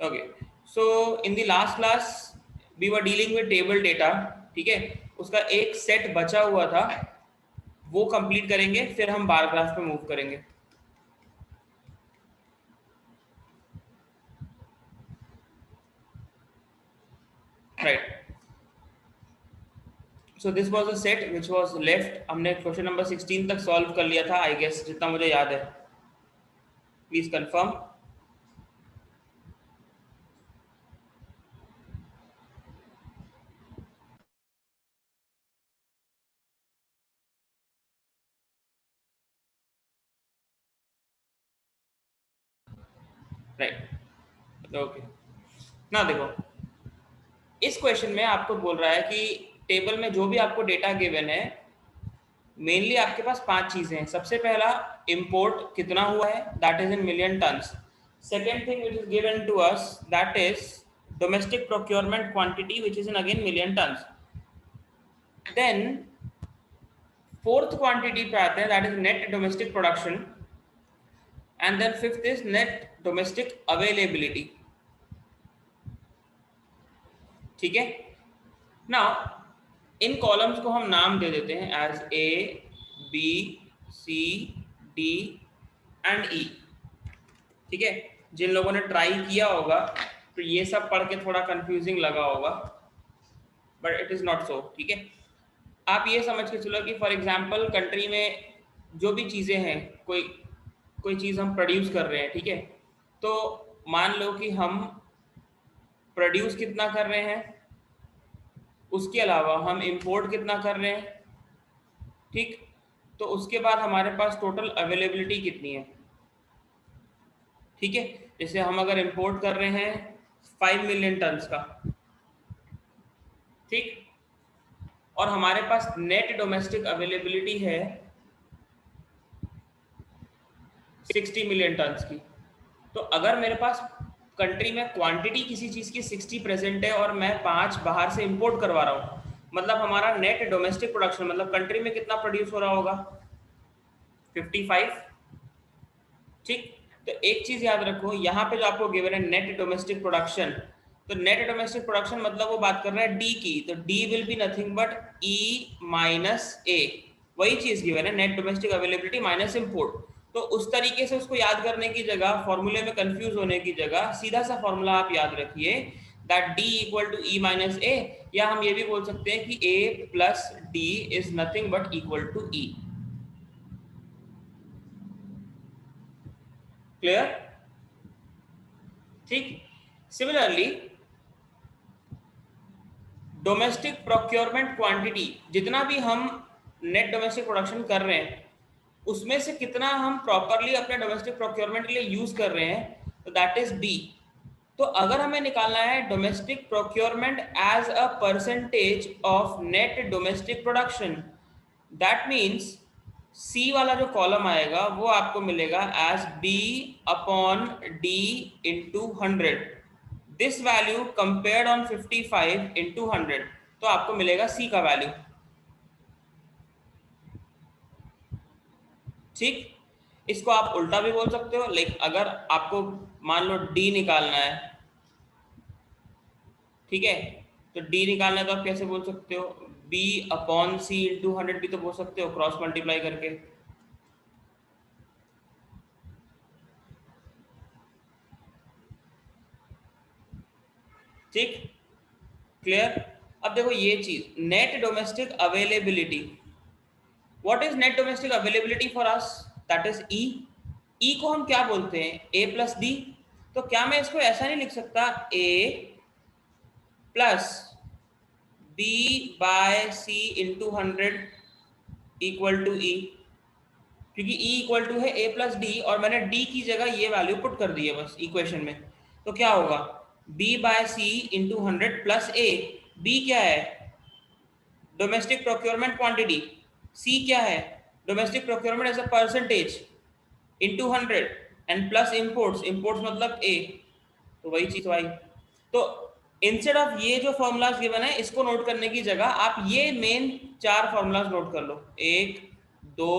Okay, so in the last class we were dealing with table data, ठीक है। उसका एक सेट बचा हुआ था, वो कंप्लीट करेंगे, फिर हम बार ग्राफ पे मूव करेंगे। Right, so this was a set which was left. हमने क्वेश्चन नंबर 16 तक सॉल्व कर लिया था, आई गेस, जितना मुझे याद है। Please confirm. Right, okay. ना देखो, इस क्वेश्चन में आपको बोल रहा है कि टेबल में जो भी आपको डेटा गिवन है, मेनली आपके पास 5 चीजें हैं। सबसे पहला, इंपोर्ट कितना हुआ है, that is in million tons. Second thing which is given to us, that is domestic procurement quantity which is in again million tons. Then fourth quantity पे आते हैं, that is net domestic production, and then fifth is net domestic availability. ठीक है, now in columns को हम नाम दे देते हैं as A, B, C, D and E. ठीक है, जिन लोगों ने ट्राई किया होगा तो ये सब पढ़ के थोड़ा कंफ्यूजिंग लगा होगा, but it is not so. ठीक है, आप ये समझ के चलो कि फॉर एग्जांपल कंट्री में जो भी चीज़ें हैं, कोई कोई चीज़ हम प्रोड्यूस कर रहे हैं, ठीक है, तो मान लो कि हम प्रोड्यूस कितना कर रहे हैं, उसके अलावा हम इंपोर्ट कितना कर रहे हैं, ठीक, तो उसके बाद हमारे पास टोटल अवेलेबिलिटी कितनी है। ठीक है, जैसे हम अगर इंपोर्ट कर रहे हैं 5 मिलियन टन्स का, ठीक, और हमारे पास नेट डोमेस्टिक अवेलेबिलिटी है 60 मिलियन टन्स की, तो अगर मेरे पास कंट्री में क्वांटिटी किसी चीज़ की 60 प्रेजेंट है और मैं 5 बाहर से इंपोर्ट करवा रहा हूँ, मतलब हमारा नेट डोमेस्टिक प्रोडक्शन, मतलब कंट्री में कितना प्रोड्यूस हो रहा होगा, 55। ठीक, तो एक चीज याद रखो, यहाँ पे जो आपको गिवन है नेट डोमेस्टिक प्रोडक्शन, तो नेट डोमेस्टिक प्रोडक्शन मतलब वो बात कर रहा है डी की, तो D will be nothing but E minus A. वही चीज गिवन है, net domestic availability minus import. तो उस तरीके से उसको याद करने की जगह, फॉर्मूले में कंफ्यूज होने की जगह, सीधा सा फॉर्मूला आप याद रखिए, that D equal to E minus A, या हम ये भी बोल सकते हैं कि A plus D is nothing but equal to E. Clear? ठीक, सिमिलरली डोमेस्टिक प्रोक्योरमेंट क्वांटिटी, जितना भी हम नेट डोमेस्टिक प्रोडक्शन कर रहे हैं, उसमें से कितना हम प्रॉपरली अपने डोमेस्टिक प्रोक्योरमेंट के लिए यूज कर रहे हैं, तो दैट इज बी। तो अगर हमें निकालना है domestic procurement as a percentage of net domestic production, that means C वाला जो कॉलम आएगा वो आपको मिलेगा as B upon D into 100। This value compared on 55 into 100, तो आपको मिलेगा सी का वैल्यू। ठीक, इसको आप उल्टा भी बोल सकते हो, लाइक अगर आपको मान लो डी निकालना है, ठीक है, तो डी निकालना है तो आप कैसे बोल सकते हो, बी अपॉन सी इंटू 100 भी तो बोल सकते हो, क्रॉस मल्टीप्लाई करके। ठीक, क्लियर? अब देखो ये चीज net domestic availability, what is net domestic availability for us, that is E. E को हम क्या बोलते हैं, ए प्लस डी। तो क्या मैं इसको ऐसा नहीं लिख सकता, A plus B by C into 100 equal to E, क्योंकि ई इक्वल टू है ए प्लस डी और मैंने डी की जगह ये वैल्यू पुट कर दी है बस इक्वेशन में। तो क्या होगा, B by C into 100 plus A. B क्या है, डोमेस्टिक प्रोक्योरमेंट क्वांटिटी, सी क्या है, domestic procurement as a percentage into 100, and plus imports, imports मतलब ए, तो वही चीज आई। तो इंस्टेड ऑफ ये जो फॉर्मूलाज गिवन है इसको नोट करने की जगह आप ये मेन 4 फॉर्मूलाज नोट कर लो, 1 2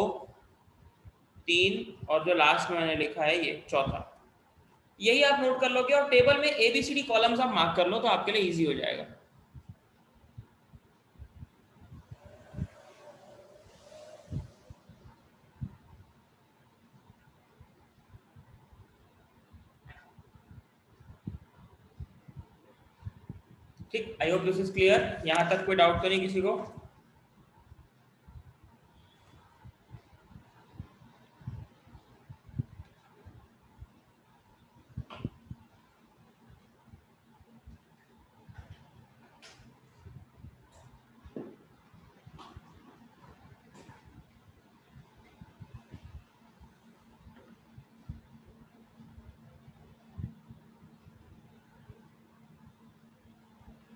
3 और जो लास्ट में मैंने लिखा है ये चौथा। यही आप नोट कर लोगे और टेबल में ABCD कॉलम्स आप मार्क कर लो तो आपके लिए इजी हो जाएगा। ठीक, I hope this is clear. यहां तक कोई डाउट तो नहीं किसी को?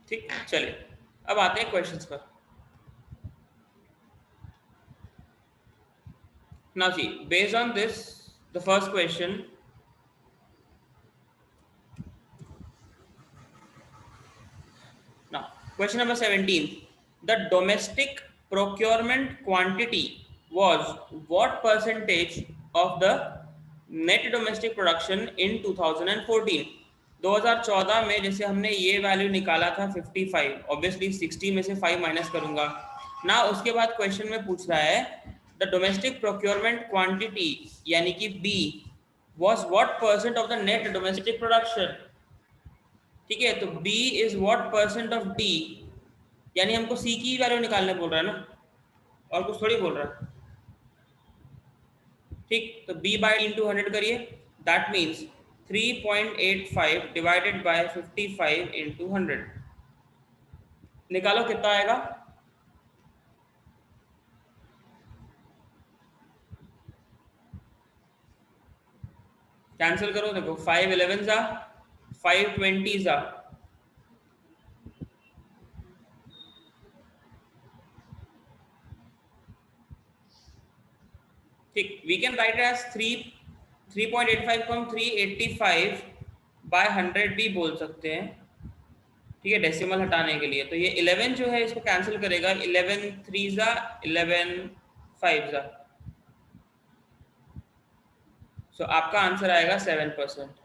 ठीक, चलिए अब आते हैं क्वेश्चंस पर। Now see, based on this, the first question. Now, question number 17. The domestic procurement quantity was what percentage of the net domestic production in 2014? 2014 में जैसे हमने ये वैल्यू निकाला था 55, ऑब्वियसली 60 में से 5 माइनस करूंगा ना। उसके बाद क्वेश्चन में पूछ रहा है द डोमेस्टिक प्रोक्योरमेंट क्वांटिटी यानी कि B was what percent of the net domestic production। ठीक है, तो B is what percent of D, यानी हमको C की वैल्यू निकालने बोल रहा है ना, और कुछ थोड़ी बोल रहा है। ठीक, तो B बाई इंटू 100 करिए, that means 3.85 divided by 55 into 100। निकालो कितना आएगा। कैंसिल करो, देखो 5 11 जा 5 20 जा, ठीक, वी कैन राइट एज 3.85 को हम 385 बाय 100 भी बोल सकते हैं। ठीक है, डेसिमल हटाने के लिए तो ये 11 जो है इसको कैंसिल करेगा, 11 3 जा 11 5 जा, सो आपका आंसर आएगा 7%।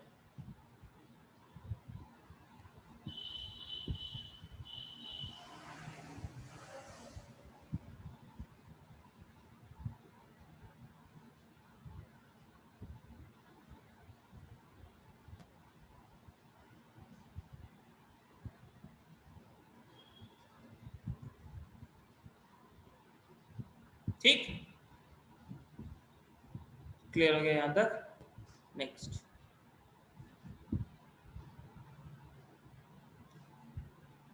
ठीक, क्लियर हो गया यहां तक। Next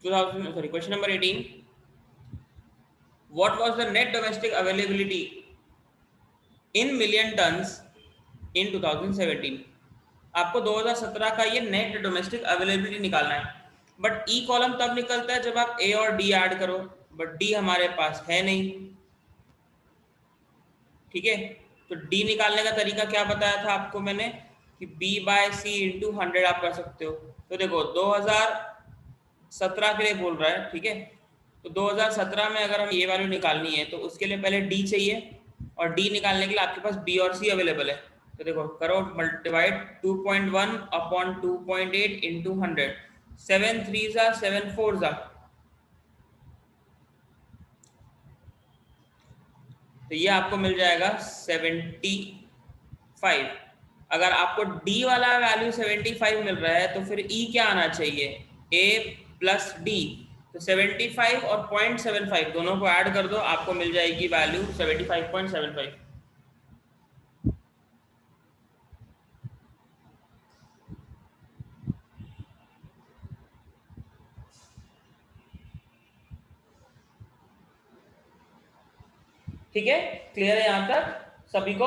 2000 sorry question number 18। What was the net domestic availability in million tons in 2017। आपको 2017 का ये नेट डोमेस्टिक अवेलेबिलिटी निकालना है, बट ई कॉलम तब निकलता है जब आप ए और डी ऐड करो, बट डी हमारे पास है नहीं। ठीक है, तो डी निकालने का तरीका क्या बताया था आपको मैंने कि बी बाय सी इंटू 100 आप कर सकते हो। तो देखो 2017 के लिए बोल रहा है, ठीक है, तो 2017 में अगर हम ये वैल्यू निकालनी है तो उसके लिए पहले डी चाहिए, और डी निकालने के लिए आपके पास बी और सी अवेलेबल है। तो देखो करो मल्टीडिवाइड 2.1 अपॉन 2.8 इंटू 100, 7 3 जा 7 4 जा, तो ये आपको मिल जाएगा 75। अगर आपको D वाला वैल्यू 75 मिल रहा है तो फिर E क्या आना चाहिए, A प्लस D। तो 75 और 0.75 दोनों को ऐड कर दो, आपको मिल जाएगी वैल्यू 75.75। ठीक है, क्लियर है यहां तक सभी को।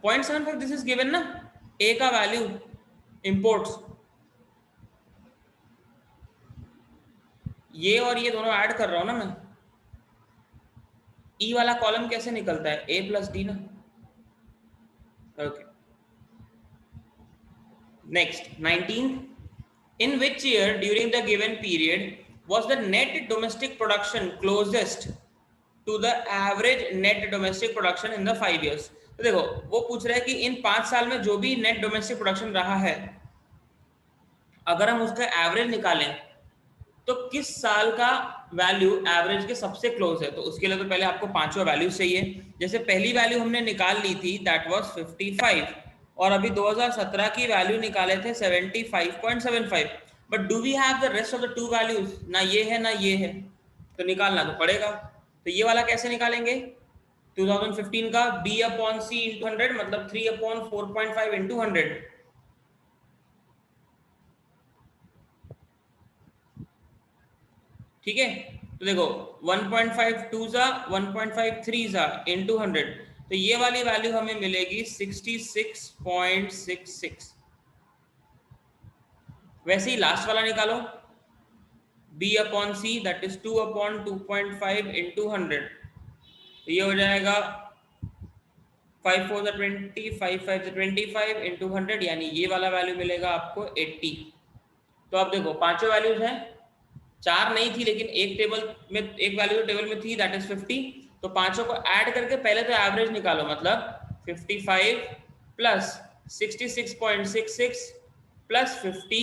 0.75 दिस इज गिवन ना, A का वैल्यू इंपोर्ट्स, ये और ये दोनों ऐड कर रहा हूं ना मैं। E वाला कॉलम कैसे निकलता है, A प्लस डी ना। Okay, next 19th। In which year during the given period was the net domestic production closest to the average net domestic production in the 5 years। तो देखो वो पूछ रहा है कि इन 5 साल में जो भी नेट डोमेस्टिक प्रोडक्शन रहा है, अगर हम उसका एवरेज निकालें तो किस साल का वैल्यू एवरेज के सबसे क्लोज है। तो उसके लिए तो पहले आपको पांचों वैल्यूज चाहिए। जैसे पहली वैल्यू हमने निकाल ली थी, दैट वाज 55, और अभी 2017 की वैल्यू निकाले थे 75.75। But do we have the rest of the two values? ना ये है ना ये है, तो निकालना तो पड़ेगा। तो ये वाला कैसे निकालेंगे? 2015 का b अपॉन सी इंटू 100, मतलब 3 अपॉन 4.5 इंटू 100। ठीक है, तो देखो 1.5 टू ज़ा 1.5 थ्री ज़ा इंटू 100, तो ये वाली वैल्यू हमें मिलेगी 66.66। वैसे ही लास्ट वाला निकालो, b upon see that is 2 upon 2.5 into 100, तो ये हो जाएगा 5 4 20, 5 5 25 इंटू 100, यानी ये वाला वैल्यू मिलेगा आपको 80। तो आप देखो पांचों वैल्यूज हैं, चार नहीं थी लेकिन एक टेबल में, एक वैल्यू टेबल में थी, दैट इज 50। तो पांचों को ऐड करके पहले तो एवरेज निकालो, मतलब 55 plus 66.66 plus 50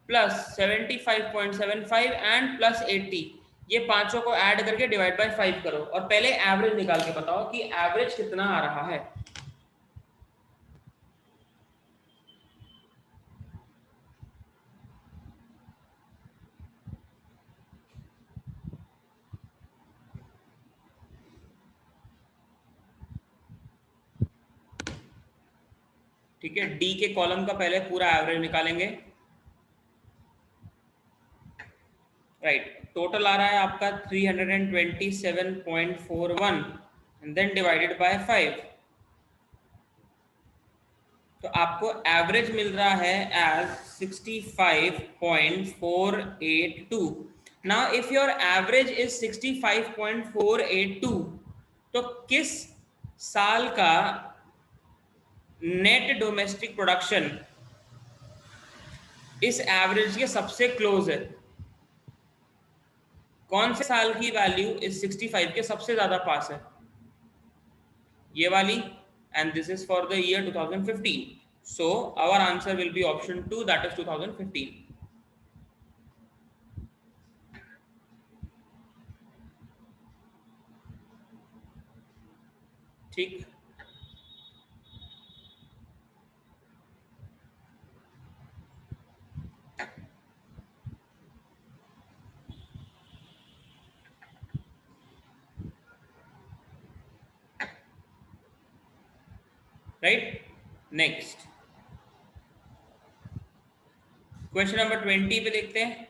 plus 75.75 and plus 80, ये पांचों को ऐड करके डिवाइड बाय 5 करो और पहले एवरेज निकाल के बताओ कि एवरेज कितना आ रहा है। ठीक है, डी के कॉलम का पहले पूरा एवरेज निकालेंगे। राइट, टोटल आ रहा है आपका 327.41 एंड देन डिवाइडेड बाय 5, तो आपको एवरेज मिल रहा है as 65.482। Now if your average is 65.482, तो किस साल का नेट डोमेस्टिक प्रोडक्शन इस एवरेज के सबसे क्लोज है? कौन से साल की वैल्यू इस 65 के सबसे ज्यादा पास है? ये वाली, and this is for the year 2015, so our answer will be option 2, that is 2015। ठीक, राइट। नेक्स्ट क्वेश्चन नंबर 20 पे देखते हैं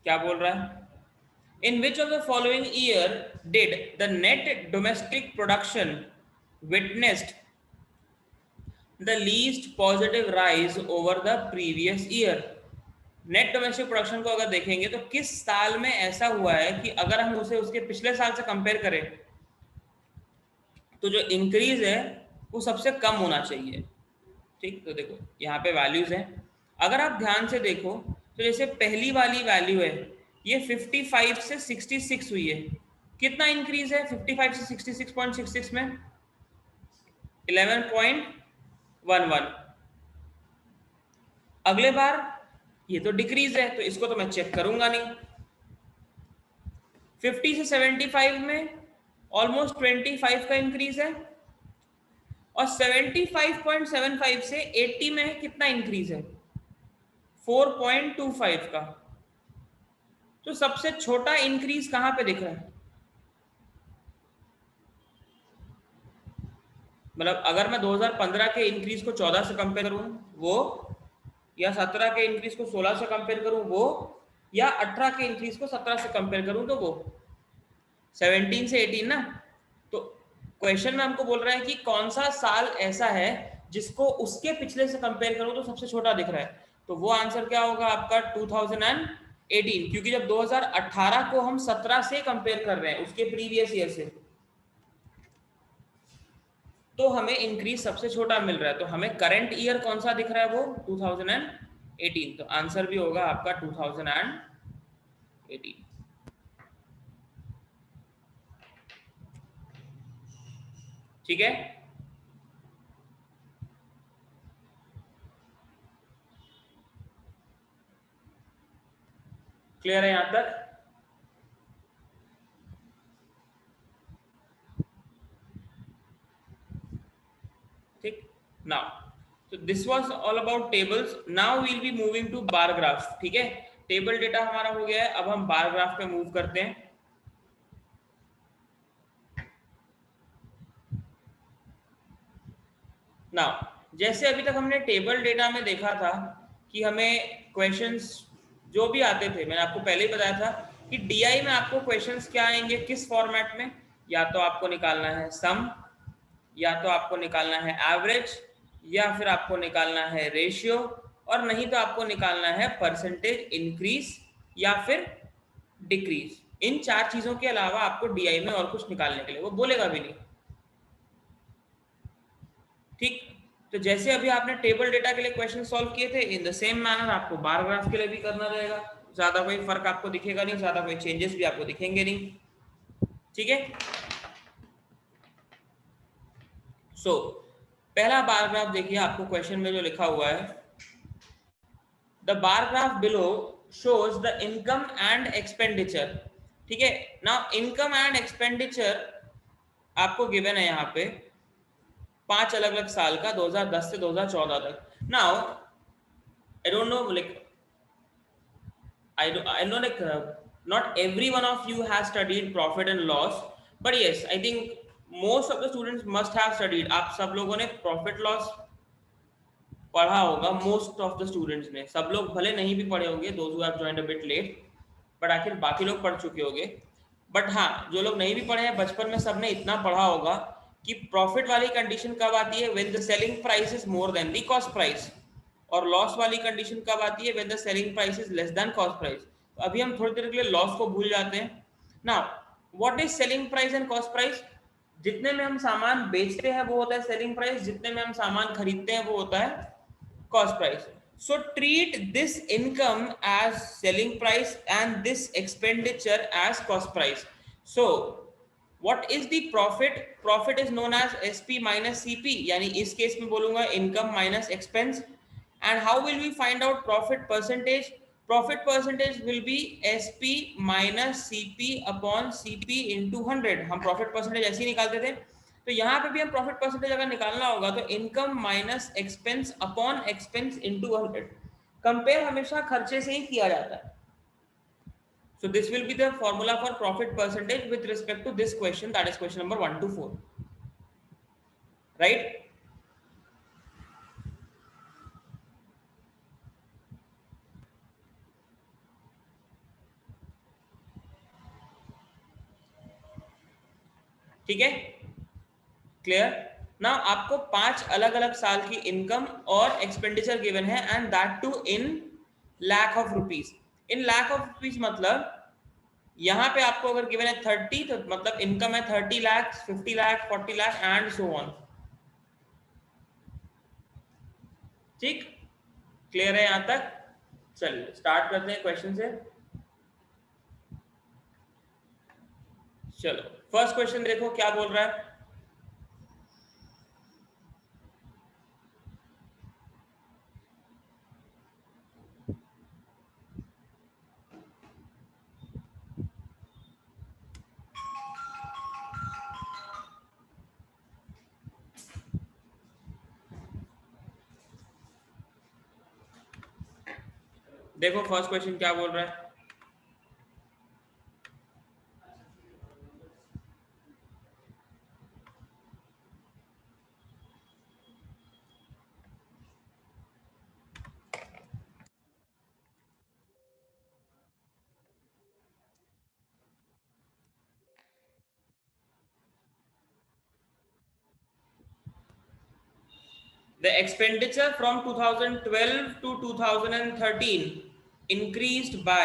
क्या बोल रहा है। In which of the following year did the net domestic production witnessed the least positive rise over the previous year? Net domestic production को अगर देखेंगे तो किस साल में ऐसा हुआ है कि अगर हम उसे उसके पिछले साल से कंपेयर करें तो जो इंक्रीज है वो सबसे कम होना चाहिए। ठीक, तो देखो यहाँ पे वैल्यूज हैं, अगर आप ध्यान से देखो तो जैसे पहली वाली वैल्यू है ये 55 से 66 हुई है, कितना इंक्रीज है 55 से 66.66 में? 11.11। अगले बार ये तो डिक्रीज है तो इसको तो मैं चेक करूंगा नहीं। 50 से 75 में ऑलमोस्ट 25 का इंक्रीज है, और 75.75 से 80 में कितना इंक्रीज है? 4.25 का। तो सबसे छोटा इंक्रीज कहां पे दिख रहा है? मतलब अगर मैं 2015 के इंक्रीज को 14 से कंपेयर करूं वो, या 17 के इंक्रीज को 16 से कंपेयर करूं वो, या 18 के इंक्रीज को 17 से कंपेयर करूं तो वो 17 से 18 ना। तो क्वेश्चन में हमको बोल रहा है कि कौन सा साल ऐसा है जिसको उसके पिछले से कंपेयर करो तो सबसे छोटा दिख रहा है, तो वो आंसर क्या होगा आपका 2018, क्योंकि जब 2018 को हम 17 से कंपेयर कर रहे हैं उसके प्रीवियस ईयर से, तो हमें इंक्रीज सबसे छोटा मिल रहा है, तो हमें करंट ईयर कौन सा दिख रहा है वो 2018, तो आंसर भी होगा आपका 2018। ठीक है, क्लियर है यहां तक? ठीक, now so this was all about tables. Now we'll be moving to bar graph. ठीक है, टेबल डेटा हमारा हो गया है, अब हम बार ग्राफ पे मूव करते हैं. नाउ जैसे अभी तक हमने टेबल डेटा में देखा था कि हमें क्वेश्चंस जो भी आते थे, मैंने आपको पहले ही बताया था कि डीआई में आपको क्वेश्चंस क्या आएंगे, किस फॉर्मेट में, या तो आपको निकालना है सम, या तो आपको निकालना है एवरेज, या फिर आपको निकालना है रेशियो, और नहीं तो आपको निकालना है परसेंटेज इंक्रीज या फिर डिक्रीज. इन चार चीजों के अलावा आपको डीआई में और कुछ निकालने के लिए वो बोलेगा भी नहीं. ठीक, तो जैसे अभी आपने टेबल डेटा के लिए क्वेश्चन सॉल्व किए थे, इन द सेम मैनर आपको बार ग्राफ के लिए भी करना रहेगा. ज्यादा कोई फर्क आपको दिखेगा नहीं, ज्यादा कोई चेंजेस भी आपको दिखेंगे नहीं. ठीक है, सो पहला बार ग्राफ देखिए, आपको क्वेश्चन में जो लिखा हुआ है, the bar graph below shows the income and expenditure. ठीक है, नाउ इनकम एंड एक्सपेंडिचर आपको गिवन है यहाँ पे 5 अलग अलग साल का, 2010 से 2014 तक. Now I don't know, like I know, like not every one of you has studied profit and loss, but yes, I think most of the students must have studied. आप सब लोगों ने प्रॉफिट लॉस पढ़ा होगा, most of the students ने. सब लोग भले नहीं भी पढ़े होंगे, those who have joined a bit late, but आखिर बाकी लोग पढ़ चुके होंगे. बट हाँ, जो लोग नहीं भी पढ़े हैं, बचपन में सबने इतना पढ़ा होगा कि प्रॉफिट वाली कंडीशन कब आती है, when the selling price is more than the cost price, और लॉस वाली कंडीशन कब आती है, when the selling price is less than cost price. तो अभी हम थोड़ी देर के लिए लॉस को भूल जाते हैं. Now what is selling price and cost price? जितने में हम सामान बेचते हैं वो होता है सेलिंग प्राइस, जितने में हम सामान खरीदते हैं वो होता है cost price. So treat this income as selling price and this expenditure as cost price. So what is the profit? Profit is known as SP minus CP, यानी इस केस में बोलूंगा income minus expense. And how will we find out profit percentage? Profit percentage will be SP minus CP upon CP into 100. हम profit percentage ऐसे ही निकालते थे. तो यहाँ पे भी हम प्रॉफिट परसेंटेज अगर निकालना होगा तो income minus expense upon expense into 100. Compare हमेशा खर्चे से ही किया जाता है. So this will be the formula for profit percentage with respect to this question, that is question number 1 to 4. Right, ठीक है, क्लियर. नाउ आपको 5 अलग अलग साल की इनकम और एक्सपेंडिचर गिवन है, and that too in lakh of rupees. In lakh of rupees मतलब यहाँ पे आपको अगर गिवन है 30, तो मतलब इनकम है 30 lakh, 50 lakh, 40 lakh and so on. ठीक, क्लियर है यहां तक? चलिए स्टार्ट करते हैं क्वेश्चन से. चलो फर्स्ट क्वेश्चन देखो क्या बोल रहा है. देखो फर्स्ट क्वेश्चन क्या बोल रहा है. The expenditure from 2012 to 2013 increased by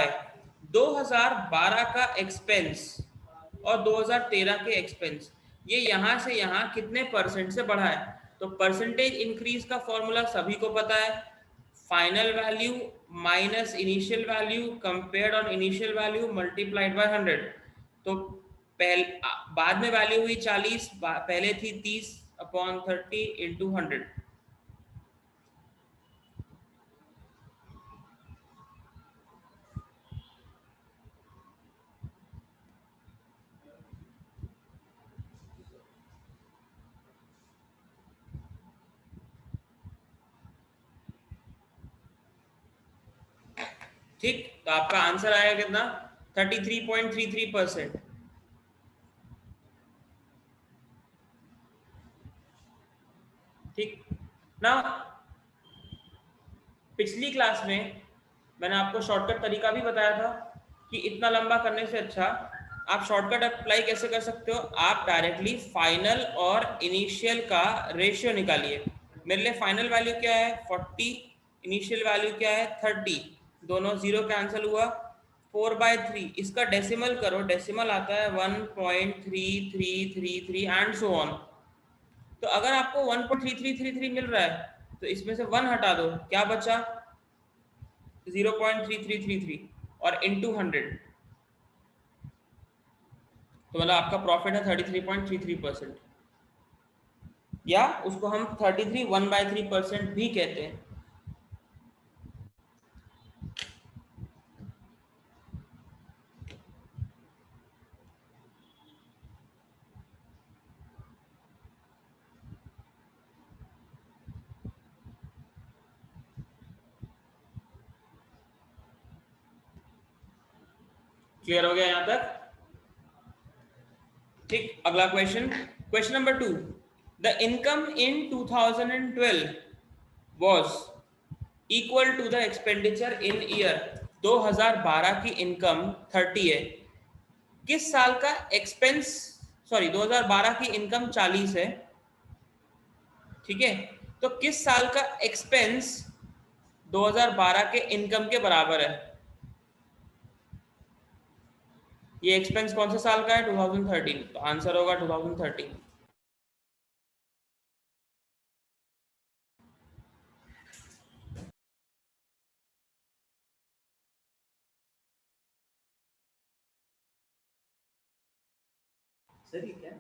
2012 का एक्सपेंस और 2013 के एक्सपेंस, ये यहां से यहां कितने परसेंट से बढ़ा है. तो परसेंटेज इंक्रीज का फॉर्मूला सभी को पता है, final value minus initial value compared on initial value multiplied by 100. तो बाद में वैल्यू हुई 40, पहले थी 30 अपॉन 30 इंटू 100. ठीक, तो आपका आंसर आएगा कितना, 33.33%। ठीक ना। पिछली क्लास में मैंने आपको शॉर्टकट तरीका भी बताया था कि इतना लंबा करने से अच्छा आप शॉर्टकट अप्लाई कैसे कर सकते हो, आप डायरेक्टली फाइनल और इनिशियल का रेशियो निकालिए। मेरे लिए फाइनल वैल्यू क्या है 40, इनिशियल वैल्यू क्या है 30, दोनों जीरो कैंसिल हुआ, 4/3 इसका डेसिमल करो, डेसिमल आता है 1.3333 एंड सो ऑन। तो अगर आपको 1.3333 मिल रहा है तो इसमें से 1 हटा दो, क्या बचा 0.3333 और इंटू 100, तो मतलब आपका प्रॉफिट है 33.33%, या उसको हम 33 1/3% भी कहते हैं। क्लियर हो गया यहाँ तक? ठीक, अगला question, question number 2, the income in 2012 was equal to the expenditure in year. 2012 की इनकम 30 है, किस साल का एक्सपेंस, सॉरी 2012 की इनकम 40 है, ठीक है, तो किस साल का एक्सपेंस 2012 के इनकम के बराबर है। ये एक्सपेंस कौन से साल का है 2013, तो आंसर होगा 2013। सही क्या?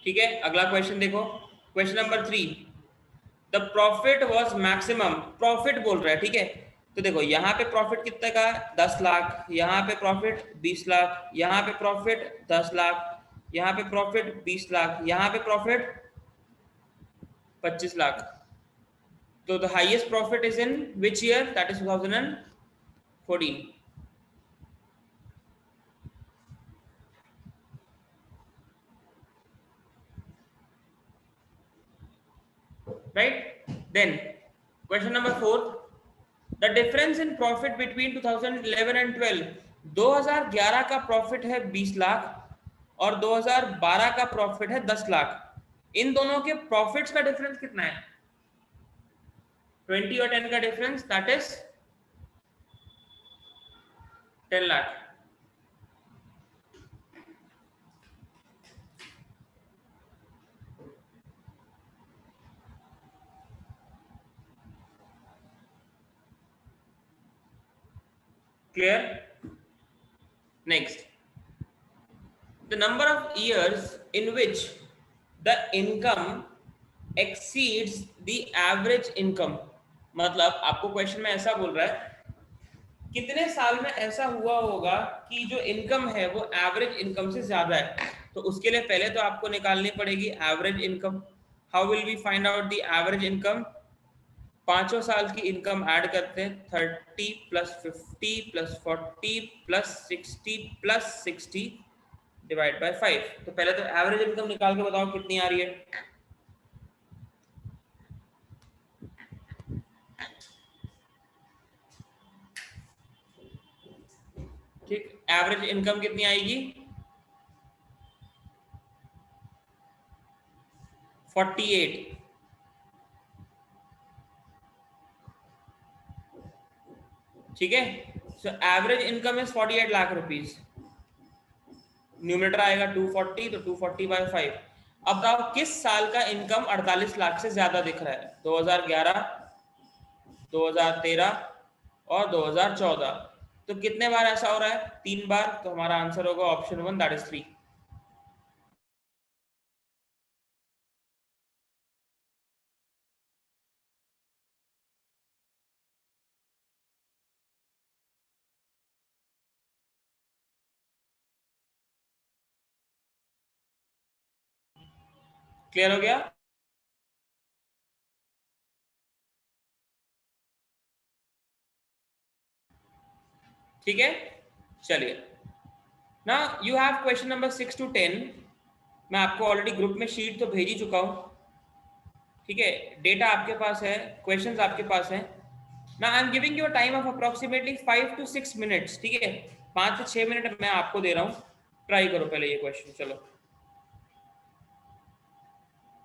ठीक है, अगला क्वेश्चन देखो, question number 3, the profit was maximum, profit बोल रहा है, ठीक है, तो देखो यहाँ पे प्रॉफिट कितने का है 10 लाख, यहाँ पे प्रॉफिट 20 लाख, यहाँ पे प्रॉफिट 10 लाख, यहाँ पे प्रॉफिट 20 लाख, यहाँ पे प्रॉफिट 25 लाख। तो the highest profit is in which year, that is 2014, right? Then question number 4, the difference in profit between 2011 and 12, 2011 का प्रॉफिट है 20 लाख और 2012 का प्रॉफिट है 10 लाख, इन दोनों के प्रॉफिट्स का डिफरेंस कितना है, 20 और 10 का difference, that is 10 lakh. Clear? Next, the number of years in which the income exceeds the average income, मतलब आपको क्वेश्चन में ऐसा बोल रहा है कितने साल में ऐसा हुआ होगा कि जो इनकम है वो एवरेज इनकम से ज्यादा है, तो उसके लिए पहले तो आपको निकालनी पड़ेगी average income. How will we find out the average income, पांचों साल की इनकम ऐड करते हैं, 30 + 50 + 40 + 60 + 60 डिवाइड बाय 5। तो पहले तो एवरेज इनकम निकाल के बताओ कितनी आ रही है। ठीक, एवरेज इनकम कितनी आएगी 48, ठीक है, so average income is 48 lakh rupees, numerator आएगा 240, तो 240/5। अब बताओ किस साल का इनकम 48 लाख से ज्यादा दिख रहा है, 2011, 2013 और 2014, तो कितने बार ऐसा हो रहा है, 3 बार, तो हमारा आंसर होगा ऑप्शन 1, दैट इज 3। क्लियर हो गया? ठीक है, चलिए ना, you have question number 6 to 10। मैं आपको ऑलरेडी ग्रुप में शीट तो भेज ही चुका हूँ, ठीक है, डेटा आपके पास है, क्वेश्चंस आपके पास है ना। I am giving you time of approximately 5 to 6 minutes, ठीक है, 5 से 6 मिनट मैं आपको दे रहा हूँ, ट्राई करो पहले ये क्वेश्चन। चलो,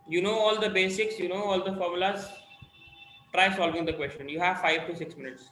you know all the basics, you know all the formulas, try solving the question. You have 5 to 6 minutes.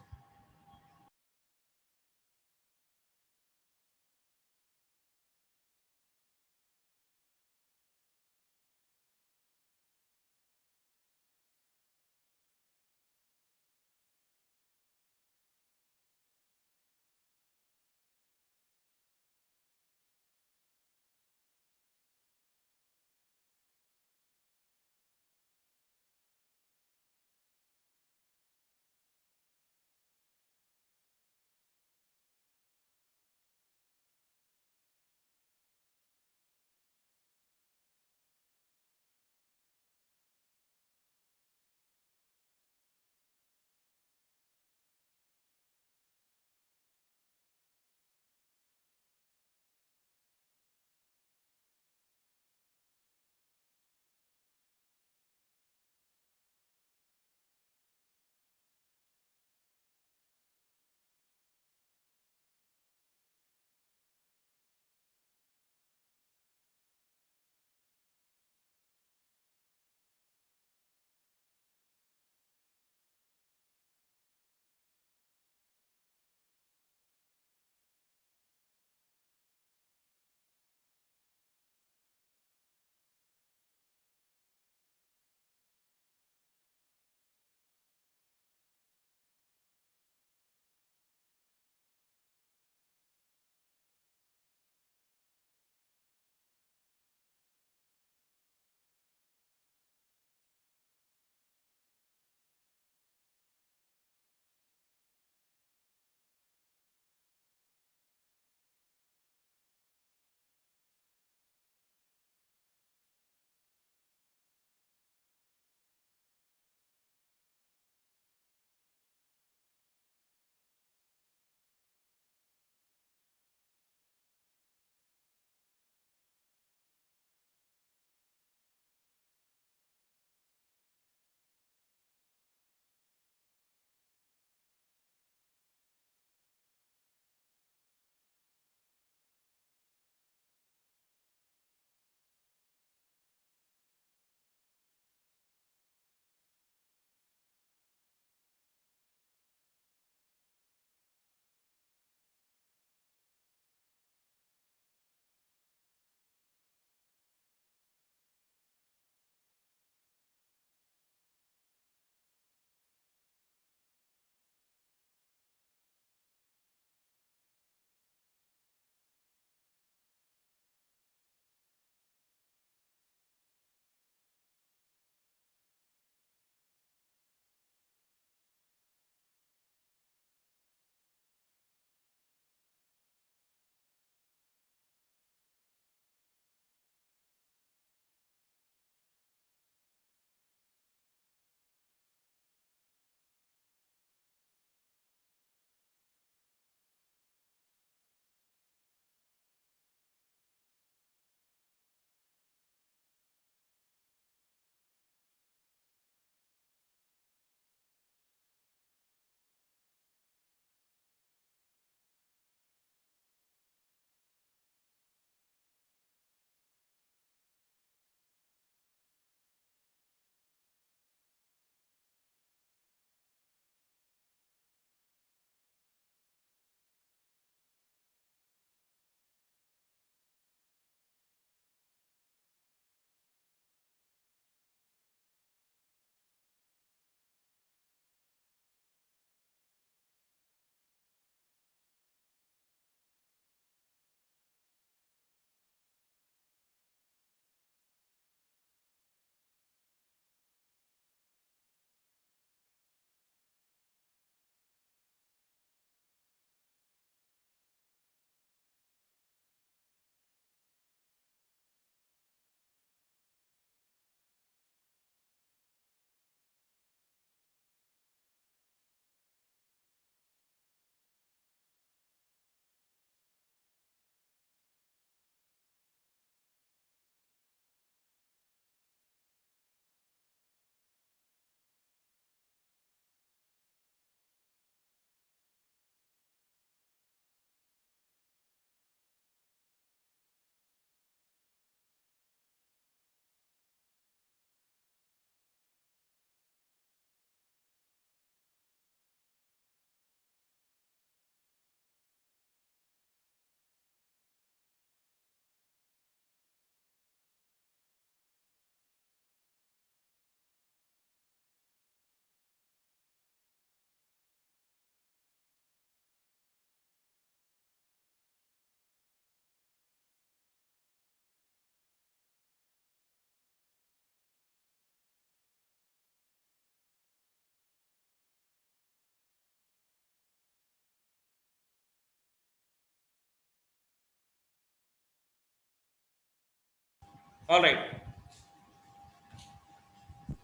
Alright,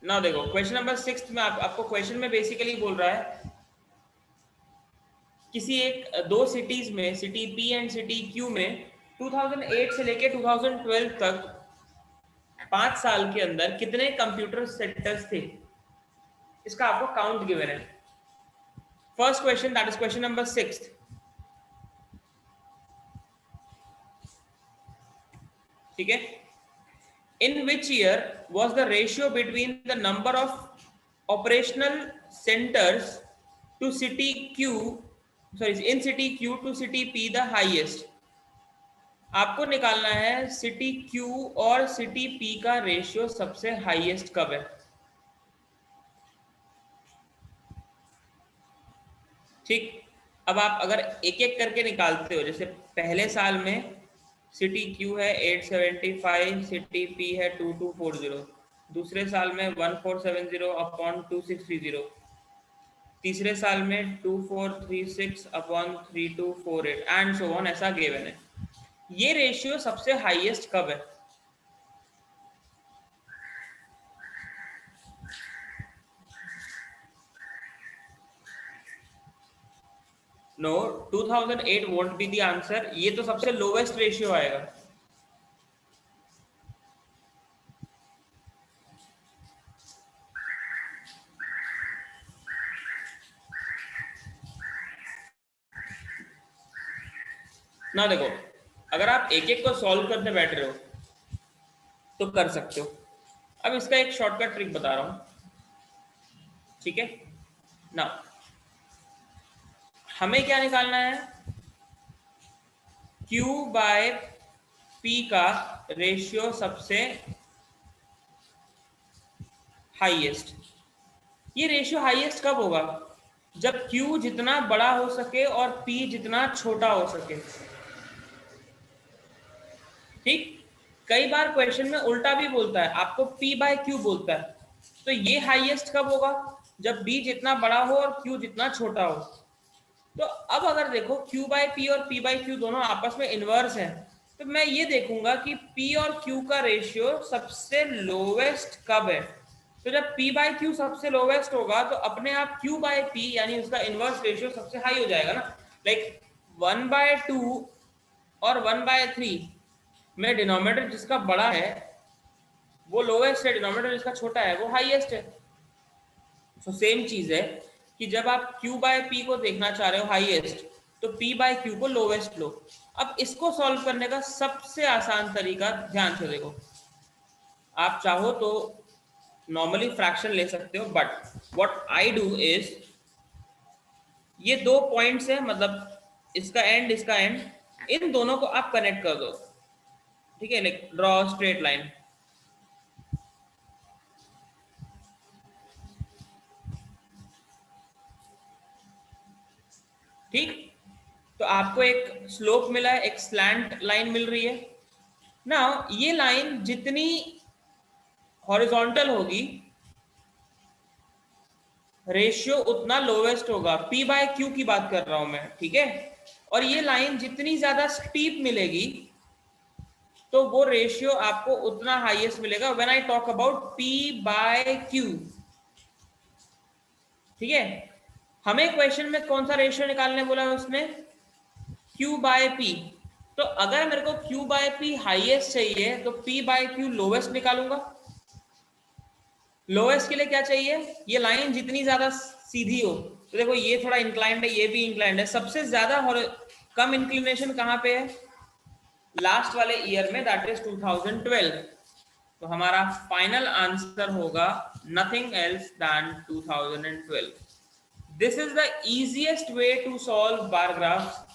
now देखो क्वेश्चन नंबर 6 में आपको क्वेश्चन में बेसिकली बोल रहा है किसी एक दो सिटीज में, city P and city Q में 2008 से लेके 2012 तक 5 साल के अंदर कितने कंप्यूटर सेंटर्स थे, इसका आपको काउंट गिवन है। First question, that is question number 6। ठीक है, in which year was the ratio between the number of operational centers to city q, sorry, in city q to city p the highest। आपको निकालना है city q और city p का ratio सबसे highest कब है। ठीक, अब आप अगर एक एक करके निकालते हो, जैसे पहले साल में सिटी क्यू है 875, सिटी पी है 2240, दूसरे साल में 1470 अपॉन 2630, तीसरे साल में 2436 अपॉन 3248 एंड सो ऑन, ऐसा गिवन है। ये रेशियो सबसे हाईएस्ट कब है? No, 2008 won't be the answer, ये तो सबसे लोवेस्ट रेशियो आएगा। ना देखो, अगर आप एक एक को सॉल्व करने बैठ रहे हो तो कर सकते हो। अब इसका एक शॉर्टकट ट्रिक बता रहा हूं, ठीक है ना। हमें क्या निकालना है, Q बाय P का रेशियो सबसे हाईएस्ट। ये रेशियो हाईएस्ट कब होगा? जब Q जितना बड़ा हो सके और P जितना छोटा हो सके। ठीक, कई बार क्वेश्चन में उल्टा भी बोलता है, आपको P बाय Q बोलता है, तो ये हाईएस्ट कब होगा? जब B जितना बड़ा हो और Q जितना छोटा हो। तो अब अगर देखो Q बाय P और P बाय Q दोनों आपस में इनवर्स हैं, तो मैं ये देखूंगा कि P और Q का रेशियो सबसे लोवेस्ट कब है। तो जब P बाय Q सबसे लोवेस्ट होगा तो अपने आप Q बाय P यानी उसका इनवर्स रेशियो सबसे हाई हो जाएगा ना। लाइक 1/2 और 1/3 में डिनोमिनेटर जिसका बड़ा है वो लोवेस्ट है, डिनोमिनेटर जिसका छोटा है वो हाईएस्ट है। तो सेम चीज है कि जब आप Q बाय P को देखना चाह रहे हो हाईएस्ट, तो P बाय Q को लोवेस्ट लो। अब इसको सॉल्व करने का सबसे आसान तरीका, ध्यान से देखो, आप चाहो तो नॉर्मली फ्रैक्शन ले सकते हो, but what I do is, ये दो पॉइंट्स है, मतलब इसका एंड इसका एंड, इन दोनों को आप कनेक्ट कर दो। ठीक है, लाइक ड्रॉ स्ट्रेट लाइन। ठीक, तो आपको एक स्लोप मिला है, एक स्लैंट लाइन मिल रही है ना। ये लाइन जितनी हॉरिजॉन्टल होगी रेशियो उतना लोवेस्ट होगा। P बाय Q की बात कर रहा हूं मैं, ठीक है। और ये लाइन जितनी ज्यादा स्टीप मिलेगी तो वो रेशियो आपको उतना हाईएस्ट मिलेगा when I talk about P by Q। ठीक है, हमें क्वेश्चन में कौन सा रेशियो निकालने बोला है उसने? Q by P। तो अगर मेरे को Q बाय P हाईएस्ट चाहिए तो P बाय Q लोवेस्ट निकालूंगा। लोएस्ट के लिए क्या चाहिए? ये लाइन जितनी ज्यादा सीधी हो, तो देखो ये थोड़ा इंक्लाइंड है, ये भी इंक्लाइंड है, सबसे ज्यादा कम इंक्लिनेशन कहां पे है? लास्ट वाले ईयर में, दैट इज 2012। तो हमारा फाइनल आंसर होगा nothing else then 2012। This is the easiest way to solve bar graph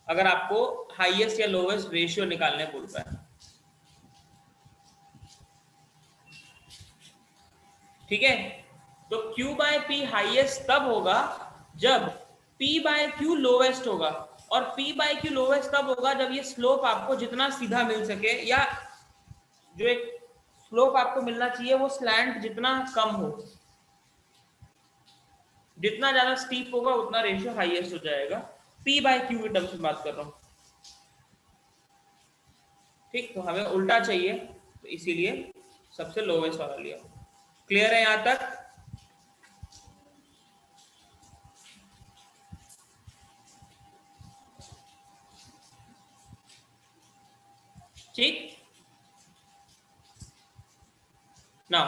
अगर आपको हाईएस्ट या लोवेस्ट रेशियो निकालने बोलता है। ठीक है, तो Q बाय P हाईएस्ट तब होगा जब P बाय Q लोवेस्ट होगा, और P बाय Q लोवेस्ट तब होगा जब ये स्लोप आपको जितना सीधा मिल सके, या जो एक स्लोप आपको मिलना चाहिए वो स्लैंट जितना कम हो। जितना ज्यादा स्टीप होगा उतना रेशियो हाईएस्ट हो जाएगा। P बाय Q की टर्म्स में बात कर रहा हूं। ठीक, तो हमें उल्टा चाहिए, तो इसीलिए सबसे लोवेस्ट वाला लिया। क्लियर है यहां तक? ठीक ना,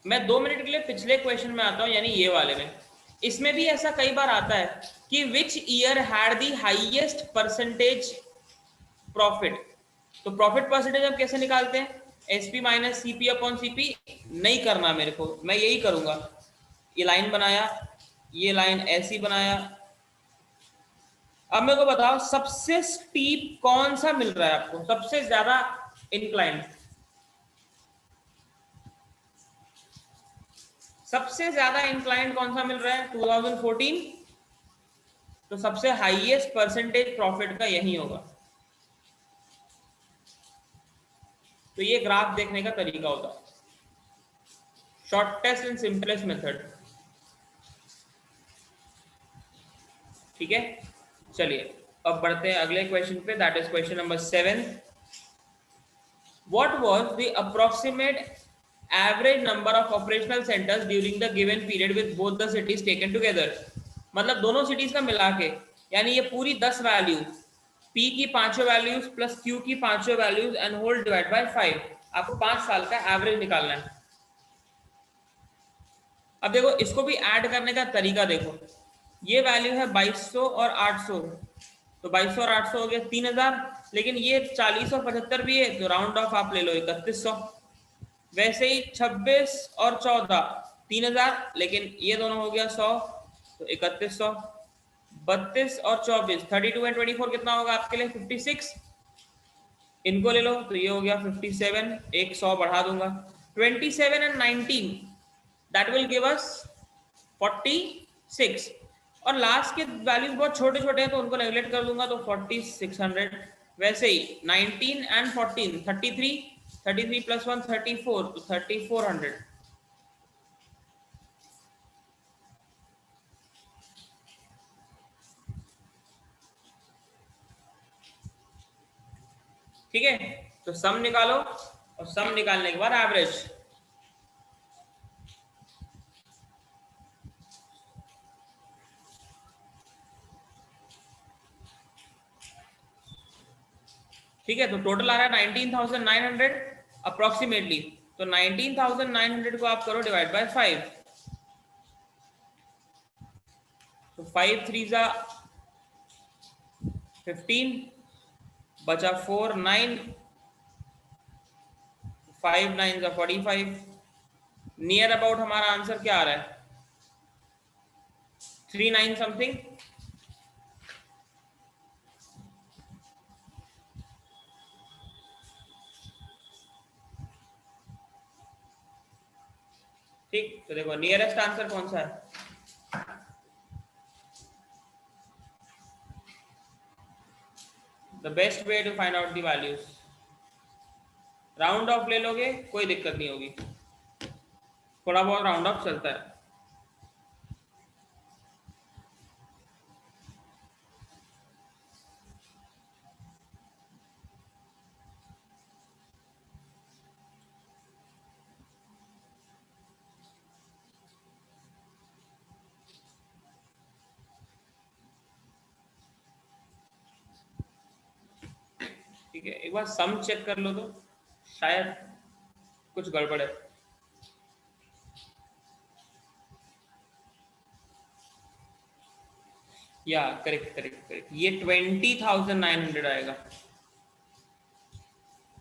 मैं 2 मिनट के लिए पिछले क्वेश्चन में आता हूं, यानी ये वाले में। इसमें भी ऐसा कई बार आता है कि which year had the highest percentage profit. तो प्रॉफिट परसेंटेज हम कैसे निकालते हैं? SP minus CP upon CP नहीं करना मेरे को, मैं यही करूंगा। ये लाइन बनाया, ये लाइन ऐसी बनाया। अब मेरे को बताओ सबसे स्टीप कौन सा मिल रहा है आपको, सबसे ज्यादा इंक्लाइन? सबसे ज्यादा इंक्लाइन कौन सा मिल रहा है? 2014। तो सबसे हाईएस्ट परसेंटेज प्रॉफिट का यही होगा। तो ये ग्राफ देखने का तरीका होता है, शॉर्टेस्ट एंड सिंपलेस्ट मेथड। ठीक है, चलिए अब बढ़ते हैं अगले क्वेश्चन पे, that is question number 7। What was the approximate average number of operational centres during the given period with both the cities taken together. मतलब दोनों सिटीज का मिला के, यानी ये पूरी 10 वैल्यू, P की पांचों वैल्यूज प्लस Q की पांचों values and whole divide by 5। आपको 5 साल का एवरेज निकालना है। अब देखो इसको भी ऐड करने का तरीका देखो, ये वैल्यू है 2200 और 800, तो 2200 और 800 हो गया 3000, लेकिन ये 40 और 75 भी है, तो राउंड ऑफ आप ले लो 3100। वैसे ही 26 और 14 3000, लेकिन ये दोनों हो गया 100, तो 3100। 32 और 24 32 एंड 24 कितना होगा आपके लिए? 56। इनको ले लो तो ये हो गया 57, एक 100 बढ़ा दूंगा। 27 and 19 that will give us 46। और लास्ट के वैल्यूज बहुत छोटे छोटे हैं तो उनको नेगलेक्ट कर दूंगा, तो 4600। वैसे ही 19 एंड 14 33, 33 प्लस 1 34, तो 3400। ठीक है, तो सम निकालो और सम निकालने के बाद एवरेज। ठीक है, तो टोटल आ रहा है 19,900 अप्रोक्सीमेटली। तो 19,900 को आप करो डिवाइड बाय 5, तो 5 3 जा 15, बचा 4 9, 5 9 जा 45। नियर अबाउट हमारा आंसर क्या आ रहा है? 39 समथिंग। ठीक, तो देखो नियरेस्ट आंसर कौन सा है? The best way to find out the values, round off ले लोगे कोई दिक्कत नहीं होगी, थोड़ा बहुत राउंड ऑफ चलता है। ठीक है, एक बार सम चेक कर लो तो शायद कुछ गड़बड़ है। या करेक्ट करेक्ट करेक्ट, ये 20,900 आएगा।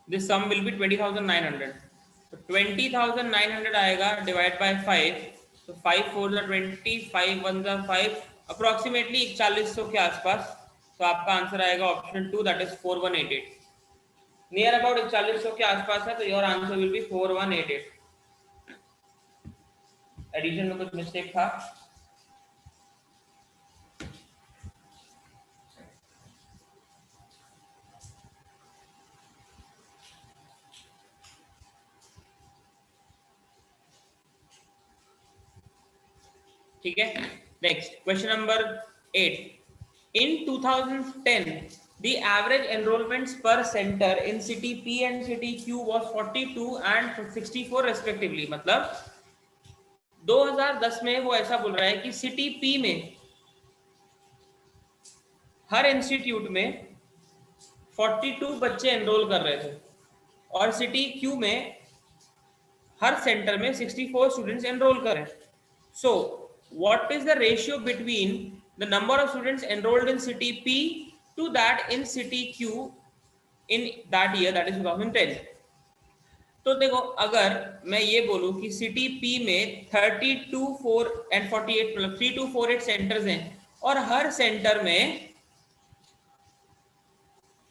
This sum will be 20,900। तो 20,900 आएगा डिवाइड बाय 5, तो 5 4 जा 20, 5 1 जा 5, अप्रोक्सीमेटली 4100 के आसपास। तो आपका आंसर आएगा option 2, that is 4188। Near about 4100 के आसपास है, तो your answer will be 4188। Addition में कुछ मिस्टेक था? ठीक है, next question number 8। In 2010 The average enrollments per center in city P and city Q was 42 and 64 respectively. मतलब 2010 में वो ऐसा बोल रहा है कि सिटी P में हर इंस्टीट्यूट में 42 बच्चे एनरोल कर रहे थे और सिटी Q में हर सेंटर में 64 स्टूडेंट्स एनरोल करें. So what is the ratio between the number of students enrolled in city P to that in city Q in that year, that is 2010. तो देखो, अगर मैं ये बोलूं कि सिटी P में 32, 4 एंड 48 मतलब 3248 सेंटर्स हैं और हर सेंटर में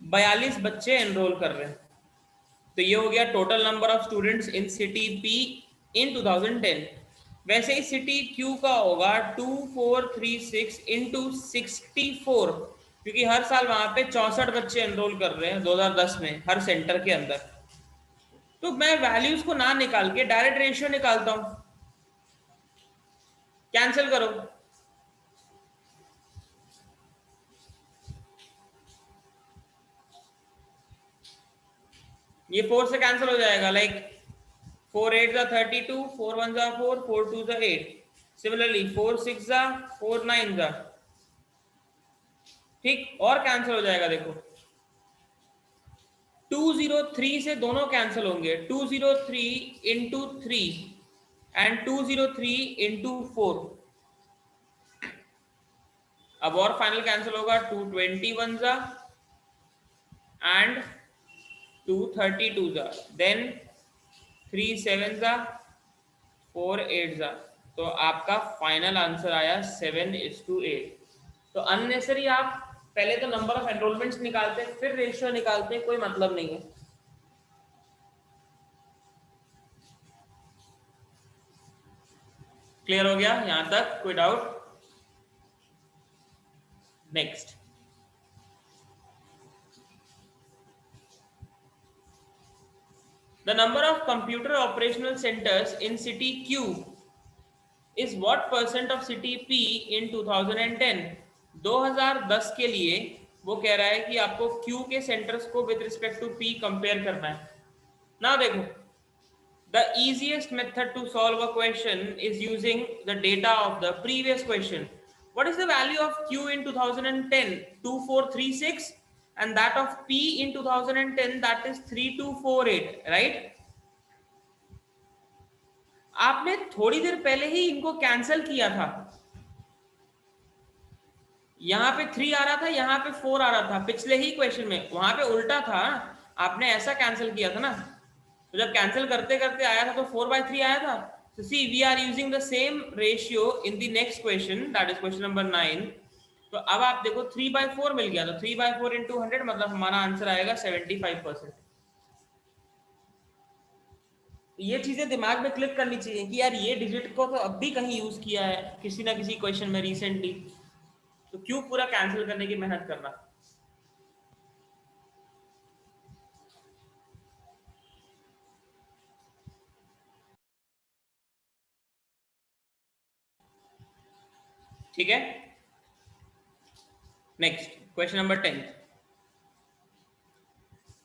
42 बच्चे एनरोल कर रहे हैं, तो ये हो गया total number of students in city P इन 2010. वैसे ही सिटी Q का होगा 2436 इंटू 64, क्योंकि हर साल वहां पे 64 बच्चे एनरोल कर रहे हैं 2010 में हर सेंटर के अंदर. तो मैं वैल्यूज को ना निकाल के डायरेक्ट रेशियो निकालता हूं. कैंसिल करो. ये 4 से कैंसिल हो जाएगा. लाइक 4 8 जा 32, 4 1 जा 4, 4 2 जा 8. सिमिलरली 4 6 जा 4 9 जा. ठीक, और कैंसिल हो जाएगा. देखो 203 से दोनों कैंसिल होंगे. 203 इंटू 3 एंड 203 इंटू 4. अब और फाइनल कैंसिल होगा. 221 जा एंड 232 जा. देन 3 7 जा 4 8 जा. तो आपका फाइनल आंसर आया 7:8. तो अननेसेसरी आप पहले तो नंबर ऑफ एनरोलमेंट्स निकालते हैं फिर रेशियो निकालते हैं, कोई मतलब नहीं है. क्लियर हो गया यहां तक? कोई doubt? Next, the number of computer operational centers in city Q is what percent of city P in 2010. 2010 के लिए वो कह रहा है कि आपको Q के सेंटर्स को with respect to P compare करना है ना. देखो, the easiest method to solve a question is using the data of the previous question. What is the value of Q in 2010? 2436, and that of P in 2010, that is 3248, right? आपने थोड़ी देर पहले ही इनको cancel किया था. यहां पे 3 आ रहा था, यहां पे 4 आ रहा था पिछले ही क्वेश्चन में. वहां पे उल्टा था, आपने ऐसा कैंसिल किया था ना. तो जब कैंसिल करते करते आया था तो 4/3 आया था. So see, we are using the same ratio in the next question, that is question number 9. तो अब आप देखो 3/4 मिल गया, तो 3/4 into 100 मतलब हमारा आंसर आएगा 75%. ये चीजें दिमाग में क्लिक करनी चाहिए कि यार ये डिजिट को तो अब भी कहीं यूज किया है किसी ना किसी क्वेश्चन में रिसेंटली, तो क्यों पूरा कैंसिल करने की मेहनत करना. ठीक है. Next, question number 10.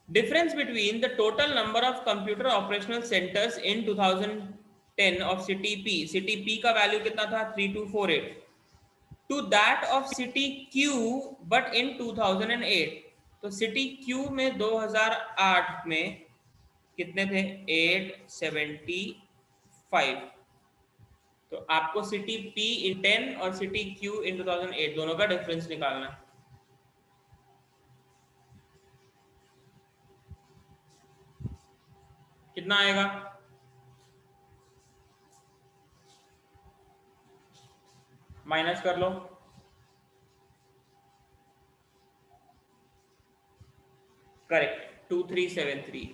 Difference between the total number of computer operational centers in 2010 of city P. City P का वैल्यू कितना था? 3248. To that of city Q but in 2008. तो सिटी Q में 2008 में कितने थे? 875. तो आपको सिटी P in 10 और सिटी Q in 2008 दोनों का डिफरेंस निकालना है. कितना आएगा? माइनस कर लो. करेक्ट, 2373.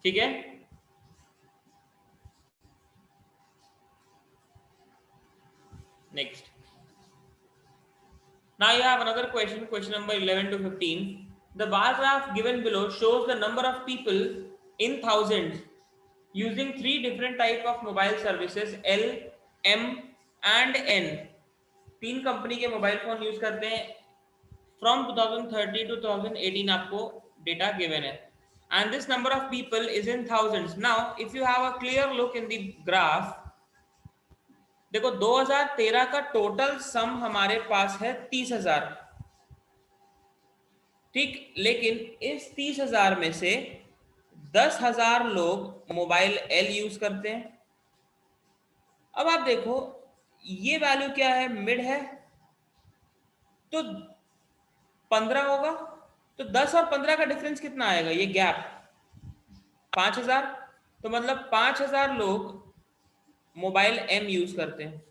ठीक है. Next, Now you have another question, question number 11 to 15. The bar graph given below shows the number of people in thousands using three different type of mobile services L, M and N. तीन company के mobile phone use करते हैं from 2030 to 2018 आपको data given है and this number of people is in thousands. Now if you have a clear look in the graph, देखो 2013 का total sum हमारे पास है 30,000, ठीक. लेकिन इस 30,000 में से 10,000 लोग मोबाइल एल यूज करते हैं. अब आप देखो ये वैल्यू क्या है, मिड है, तो 15 होगा. तो 10 और 15 का डिफरेंस कितना आएगा, ये गैप 5,000. तो मतलब 5,000 लोग मोबाइल एम यूज करते हैं.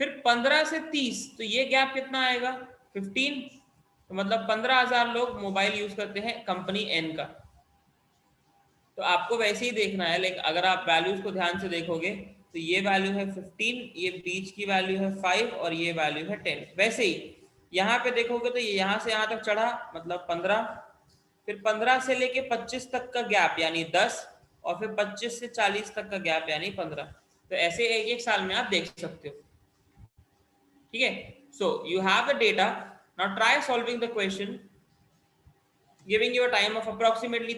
फिर 15 से 30, तो ये गैप कितना आएगा 15. तो मतलब 15,000 लोग मोबाइल यूज करते हैं कंपनी एन का. तो आपको वैसे ही देखना है, लेकिन अगर आप वैल्यूज को ध्यान से देखोगे तो ये वैल्यू है 15, ये बीच की वैल्यू है 5 और ये वैल्यू है 10. वैसे ही यहाँ पे देखोगे तो ये यहाँ से यहाँ तक चढ़ा मतलब 15, फिर 15 से लेके 25 तक का गैप यानी 10, और फिर 25 से 40 तक का गैप यानी 15. तो ऐसे एक एक साल में आप देख सकते हो, ठीक है. So you have the data. Now try solving the question giving you a time of approximately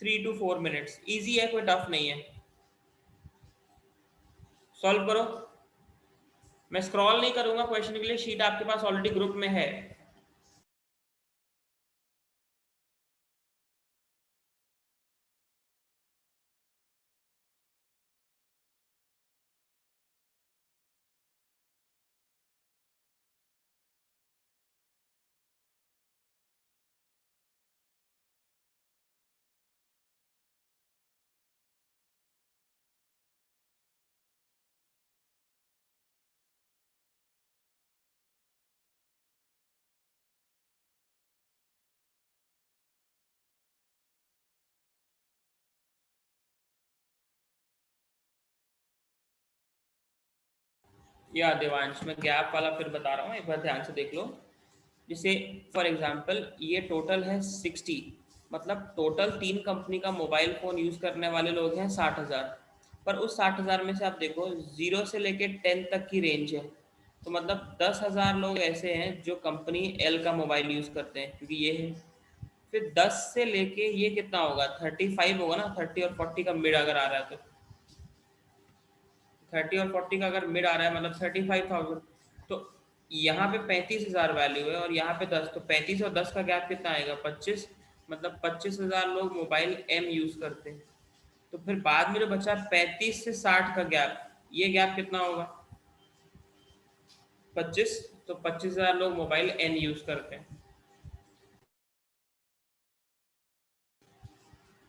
3 to 4 minutes. Easy है, कोई टफ नहीं है. सॉल्व करो. मैं स्क्रॉल नहीं करूंगा क्वेश्चन के लिए, शीट आपके पास ऑलरेडी ग्रुप में है. या देवांश, मैं गैप वाला फिर बता रहा हूँ, एक बार ध्यान से देख लो. जैसे फॉर एग्जांपल ये टोटल है 60, मतलब टोटल तीन कंपनी का मोबाइल फ़ोन यूज़ करने वाले लोग हैं 60,000. पर उस 60,000 में से आप देखो 0 से लेके 10 तक की रेंज है. तो मतलब 10,000 लोग ऐसे हैं जो कंपनी एल का मोबाइल यूज़ करते हैं, क्योंकि ये है. फिर 10 से लेके ये कितना होगा, 35 होगा ना. 30 और 40 का मिड अगर आ रहा है तो 30 और 40 का अगर मिड आ रहा है मतलब 35,000. तो यहाँ पे 35,000 वैल्यू है और यहाँ पे 10, तो 35 और 10 का गैप कितना आएगा 25. मतलब 25,000 लोग मोबाइल एम यूज करते हैं. तो फिर बाद में जो बचा 35 से 60 का गैप, ये गैप कितना होगा 25. तो 25,000 लोग मोबाइल एन यूज करते हैं,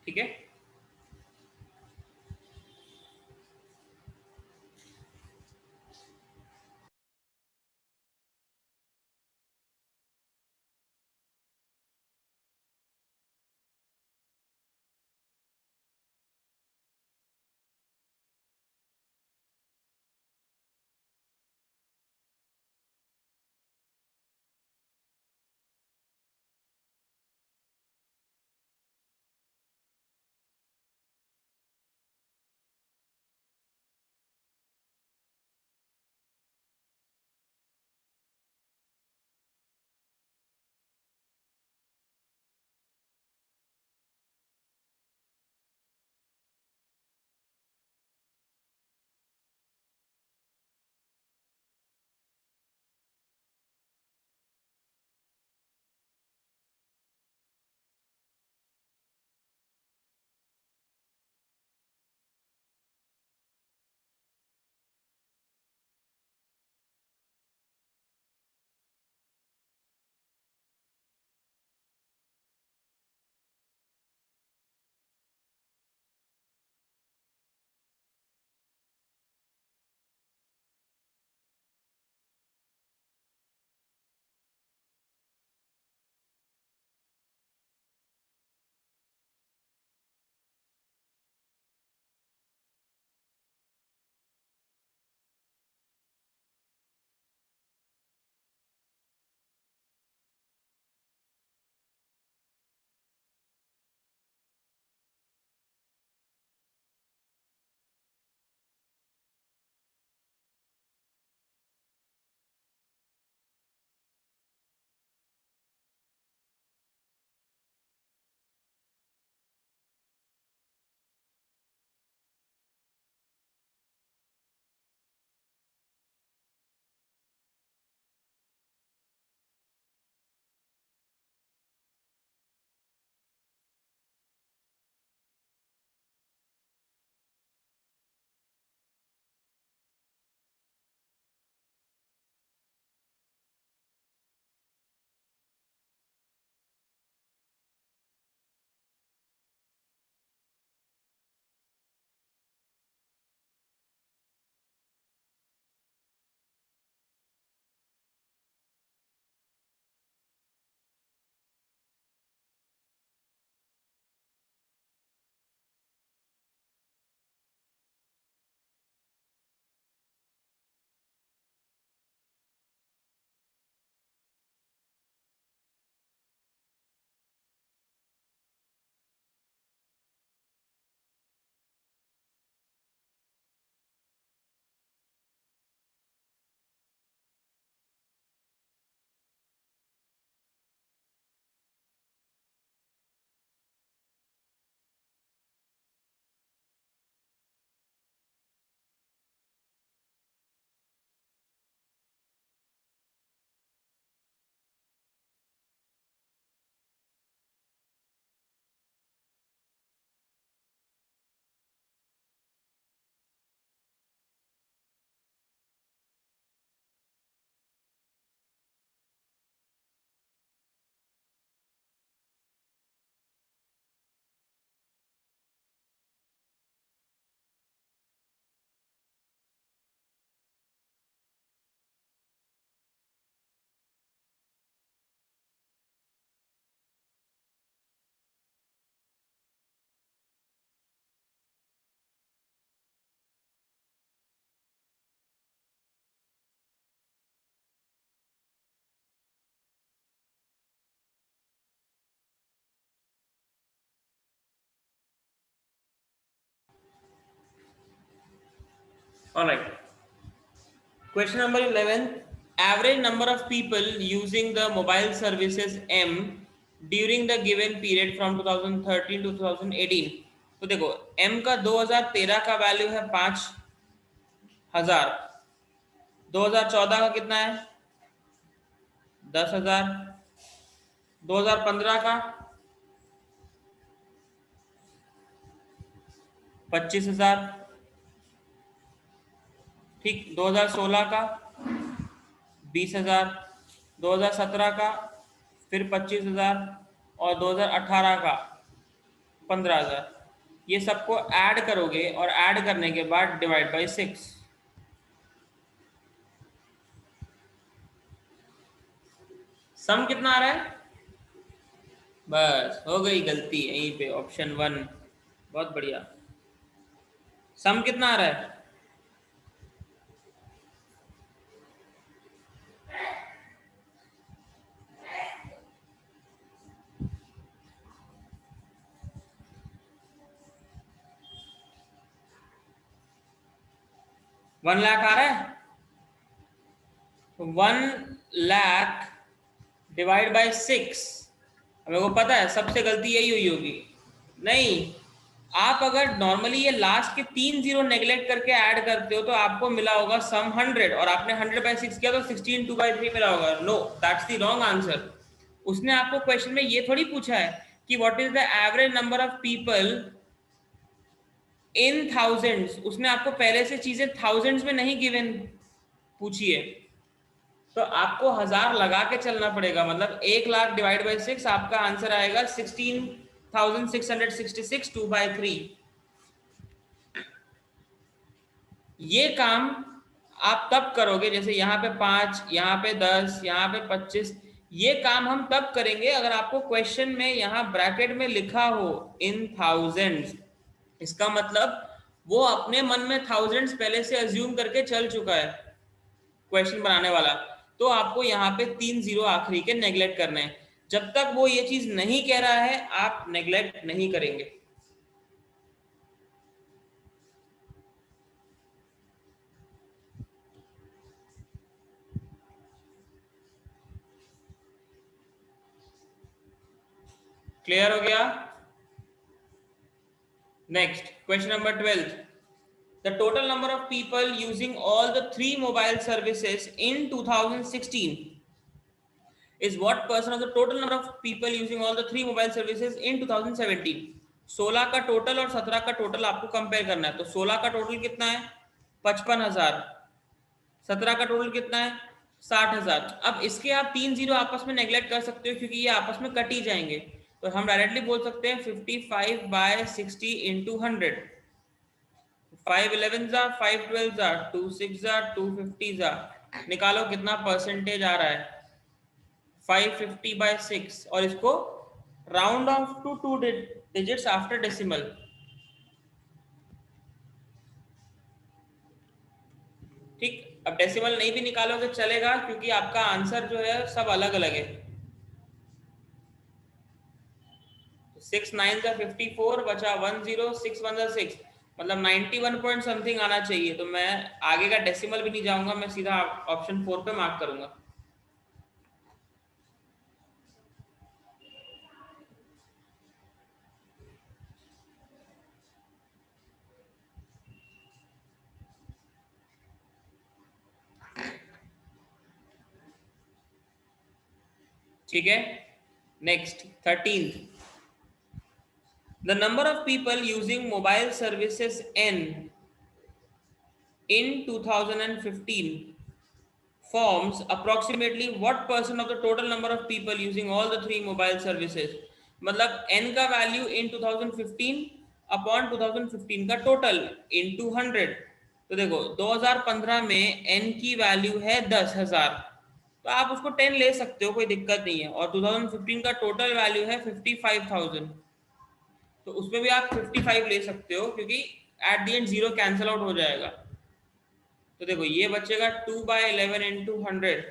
ठीक है. Alright, question number 11, average number of people using the mobile services M during the given period from 2013 to 2018। तो देखो एम का 2013 का वैल्यू है 5,000, 2014 का कितना है 10,000, 2015 का 25,000, ठीक, 2016 का 20,000, 2017 का फिर 25,000 और 2018 का 15,000। ये सबको ऐड करोगे और ऐड करने के बाद डिवाइड बाई 6। सम कितना आ रहा है? बस हो गई गलती यहीं पे, ऑप्शन 1, बहुत बढ़िया। सम कितना आ रहा है? 1 लाख आ रहा है? 1 लाख डिवाइड बाई 6। मेरे को पता है सबसे गलती यही हुई होगी। नहीं, आप अगर नॉर्मली ये लास्ट के 3 जीरो नेग्लेक्ट करके ऐड करते हो तो आपको मिला होगा सम 100, और आपने 100/6 किया तो 16 2/3 मिला होगा। No, that's the wrong answer. उसने आपको क्वेश्चन में ये थोड़ी पूछा है कि what is the average number of people in thousands. उसने आपको पहले से चीजें थाउजेंड्स में नहीं गिवन पूछी है, तो आपको 1000 लगा के चलना पड़ेगा। मतलब 1 लाख डिवाइड बाई 6, आपका आंसर आएगा 16,666 2/3। ये काम आप तब करोगे, जैसे यहाँ पे 5, यहाँ पे 10, यहाँ पे 25। ये काम हम तब करेंगे अगर आपको क्वेश्चन में यहाँ ब्रैकेट में लिखा हो इन थाउजेंड्स। इसका मतलब वो अपने मन में थाउजेंड्स पहले से अज्यूम करके चल चुका है क्वेश्चन बनाने वाला। तो आपको यहाँ पे 3 जीरो आखिरी के नेग्लेक्ट करने हैं। जब तक वो ये चीज नहीं कह रहा है आप नेग्लेक्ट नहीं करेंगे। क्लियर हो गया? Next, question number 12, the total number of people using all the three mobile services in 2016 is what percent of the total number of people using all the three mobile services in 2017। 16 का total और 17 का total आपको compare करना है। तो 16 का total कितना है 55,000, 17 का टोटल कितना है 60,000। अब इसके आप 3 जीरो आपस में नेग्लेक्ट कर सकते हो क्योंकि ये आपस में कट ही जाएंगे। तो हम डायरेक्टली बोल सकते हैं 55/60 इंटू 100। 5 11 जा, 5 12 जा, 2 6 जा, 250 जा। निकालो कितना परसेंटेज आ रहा है 550/6, और इसको round off to 2 digits after decimal. ठीक, अब डेसिमल नहीं भी निकालोगे चलेगा क्योंकि आपका आंसर जो है सब अलग अलग है। 6 9 जा 54, बचा 1 0, 6 1 जा 6, मतलब 91 पॉइंट समथिंग आना चाहिए। तो मैं आगे का डेसिमल भी नहीं जाऊंगा, मैं सीधा ऑप्शन 4 पे मार्क करूंगा। ठीक है, next 13th, the number of people using mobile services n in 2015 forms approximately what percent of the total number of people using all the three mobile services। मतलब n का वैल्यू इन 2015 अपॉन 2015 का total into 100। तो देखो 2015 में n की value है 10,000, तो आप उसको 10 ले सकते हो, कोई दिक्कत नहीं है। और 2015 का टोटल वैल्यू है 55,000, तो उसमें भी आप 55 ले सकते हो क्योंकि at the and zero cancel out हो जाएगा। तो देखो ये बचेगा 2/11 into 100।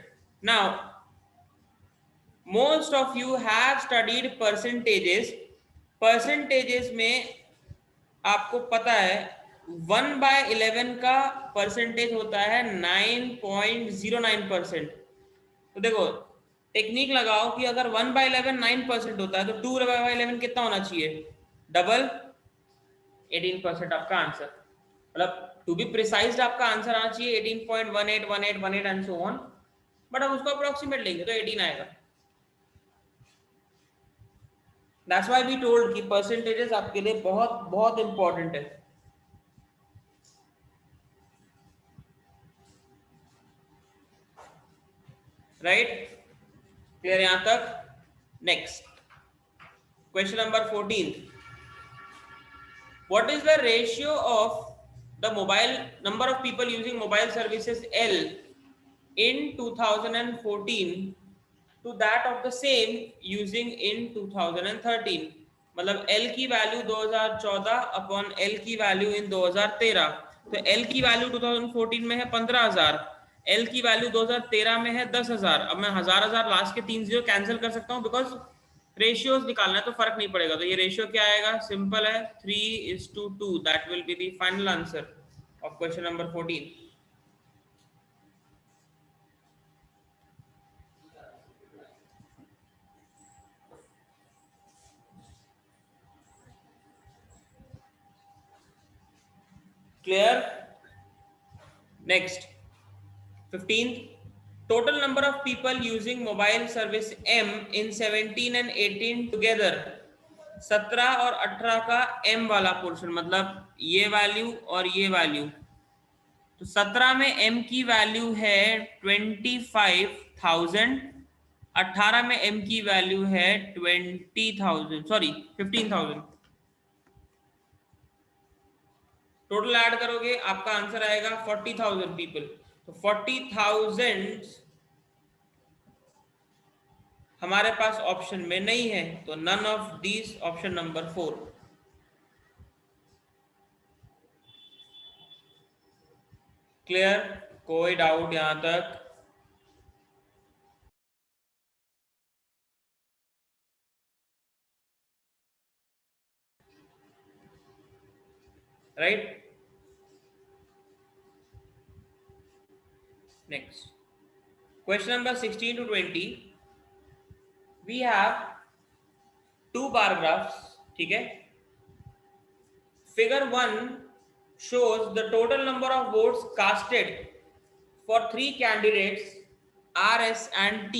Now most of you have studied percentages. Percentages में आपको पता है 1/11 का परसेंटेज होता है 9.09%। तो देखो टेक्निक लगाओ कि अगर 1/11 9% होता है तो 2/11 कितना होना चाहिए, डबल, 18% आपका आंसर। मतलब टू बी प्रिसाइज आपका आंसर आना चाहिए 18.181818 एंड सो ऑन, बट अब उसको अप्रोक्सीमेट लेंगे तो 18 आएगा। दैट्स व्हाई वी टोल्ड कि परसेंटेजेस आपके लिए बहुत बहुत इंपॉर्टेंट है। राइट, क्लियर यहां तक। Next question number 14, what is the ratio of the mobile number of people using mobile services L in 2014 to that of the same using in 2013? मतलब L की वैल्यू 2014 अपॉन L की value in 2013। तो L की value 2014 में है 15,000, L की value 2013 में है 10,000। अब मैं हजार लास्ट के 3 जीरो कैंसिल कर सकता हूँ बिकॉज रेशियोज निकालना है तो फर्क नहीं पड़ेगा। तो ये रेशियो क्या आएगा, सिंपल है, 3:2। That will be the final answer of question number 14। Clear. Next 15th, total number of people using mobile service M in 17 and 18 together। 17 और 18 का M वाला पोर्शन मतलब ये वैल्यू और ये वैल्यू। तो 17 में M की वैल्यू है 25,000, 18 में M की वैल्यू है 20,000, सॉरी 15,000। टोटल ऐड करोगे आपका आंसर आएगा 40,000 पीपल। तो 40,000 हमारे पास ऑप्शन में नहीं है, तो none of these, option number 4। Clear, कोई डाउट यहां तक? Right, next question number 16 to 20, we have 2 bar graphs. ठीक है, figure 1 shows the total number of votes casted for 3 candidates R, S and T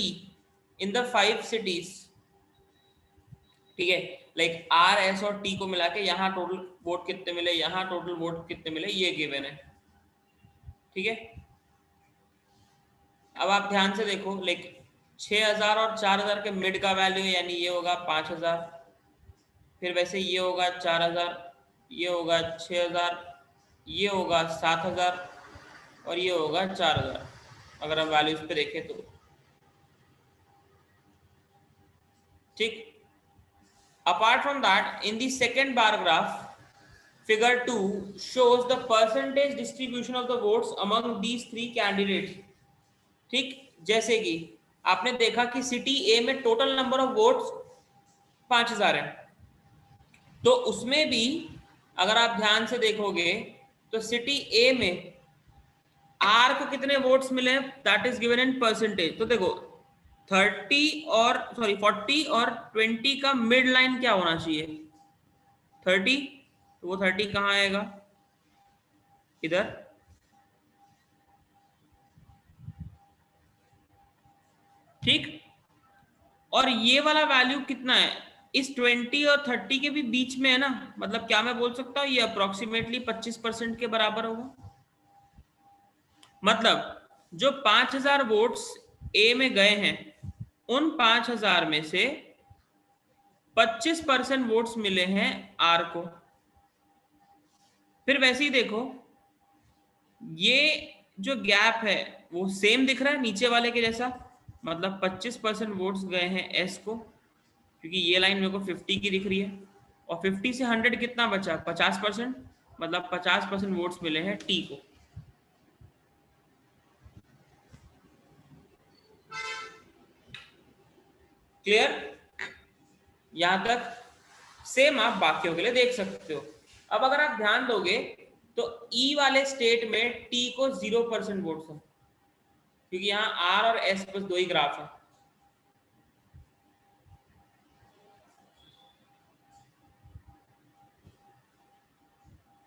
in the 5 cities। ठीक है, like R, S और T को मिला के यहाँ टोटल वोट कितने मिले, यहाँ टोटल वोट कितने मिले, ये गिवन है। ठीक है, अब आप ध्यान से देखो, लाइक 6,000 और 4,000 के मिड का वैल्यू है, यानी ये होगा 5,000, फिर वैसे ये होगा 4,000, ये होगा 6,000, ये होगा 7,000 और ये होगा 4,000, अगर हम वैल्यूज पे देखें तो। ठीक, apart from that, in the second bar graph, figure 2 shows the percentage distribution of the votes among these 3 candidates। ठीक, जैसे कि आपने देखा कि सिटी ए में टोटल नंबर ऑफ वोट्स 5,000 है, तो उसमें भी अगर आप ध्यान से देखोगे तो सिटी ए में आर को कितने वोट्स मिले, that is given in percentage. तो देखो 40 और 20 का मिड लाइन क्या होना चाहिए, 30। तो वो 30 कहाँ आएगा, इधर। ठीक, और ये वाला वैल्यू कितना है, इस 20 और 30 के भी बीच में है ना, मतलब क्या मैं बोल सकता हूँ ये अप्रोक्सीमेटली 25% के बराबर होगा। मतलब जो 5,000 वोट्स ए में गए हैं, उन 5,000 में से 25% वोट्स मिले हैं आर को। फिर वैसे ही देखो, ये जो गैप है वो सेम दिख रहा है नीचे वाले के जैसा, मतलब 25% वोट्स गए हैं एस को, क्योंकि ये लाइन मेरे को 50 की दिख रही है, और 50 से 100 कितना बचा, 50%, मतलब 50% वोट्स मिले हैं टी को। क्लियर, यहां तक सेम आप बाकियों के लिए देख सकते हो। अब अगर आप ध्यान दोगे तो ई वाले स्टेट में टी को 0% वोट्स है, क्योंकि यहाँ आर और एस बस दो ही ग्राफ है।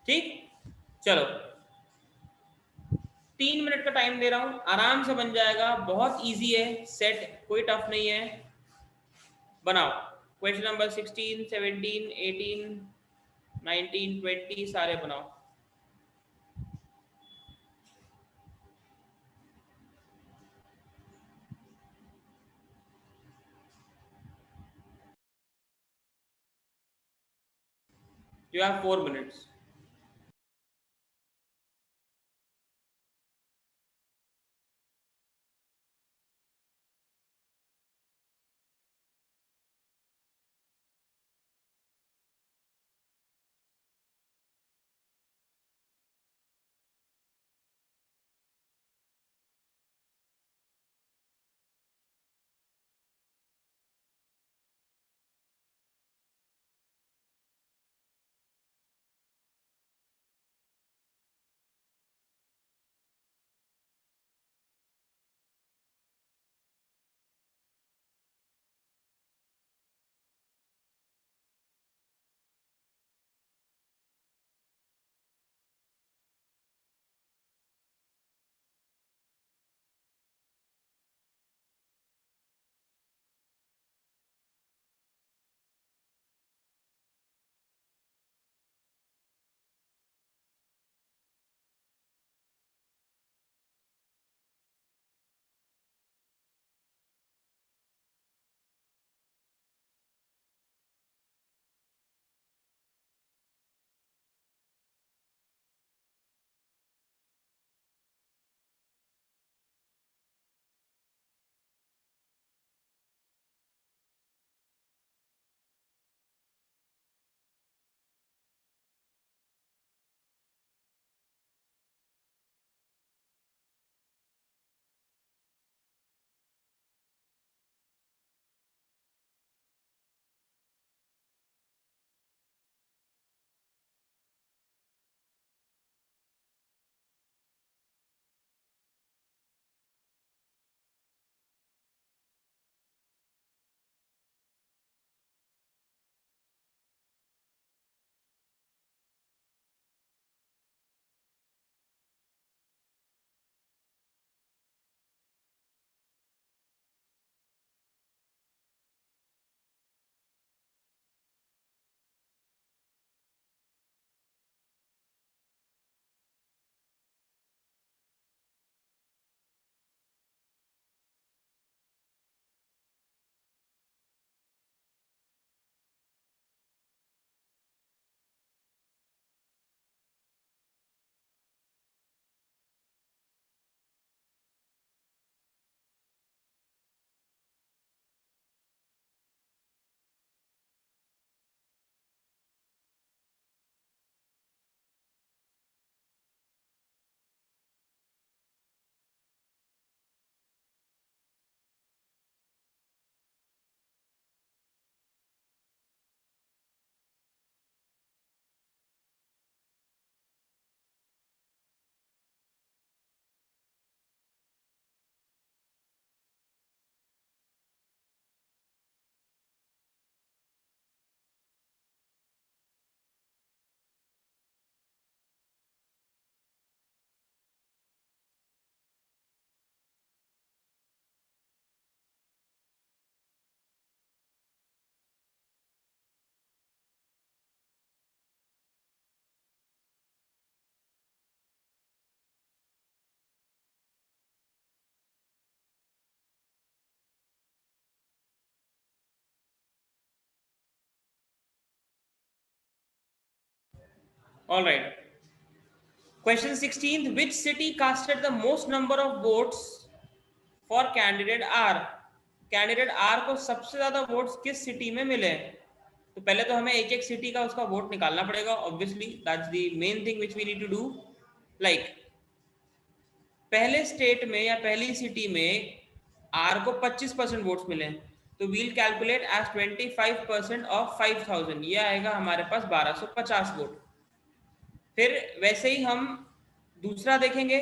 ठीक, चलो 3 मिनट का टाइम दे रहा हूं, आराम से बन जाएगा, बहुत इजी है सेट, कोई टफ नहीं है। बनाओ क्वेश्चन नंबर 16, 17, 18, 19, 20 सारे बनाओ। You have 4 minutes। All right, question 16, which city casted the most number of votes for candidate R. Candidate R को सबसे ज्यादा वोट्स किस सिटी में मिले। तो पहले तो हमें एक एक सिटी का उसका वोट निकालना पड़ेगा, obviously that's the main thing which we need to do. Like पहले स्टेट में या पहली सिटी में आर को 25% वोट्स मिले, तो वील कैलकुलेट एज 25% ऑफ 5000, ये आएगा हमारे पास 1250 वोट। फिर वैसे ही हम दूसरा देखेंगे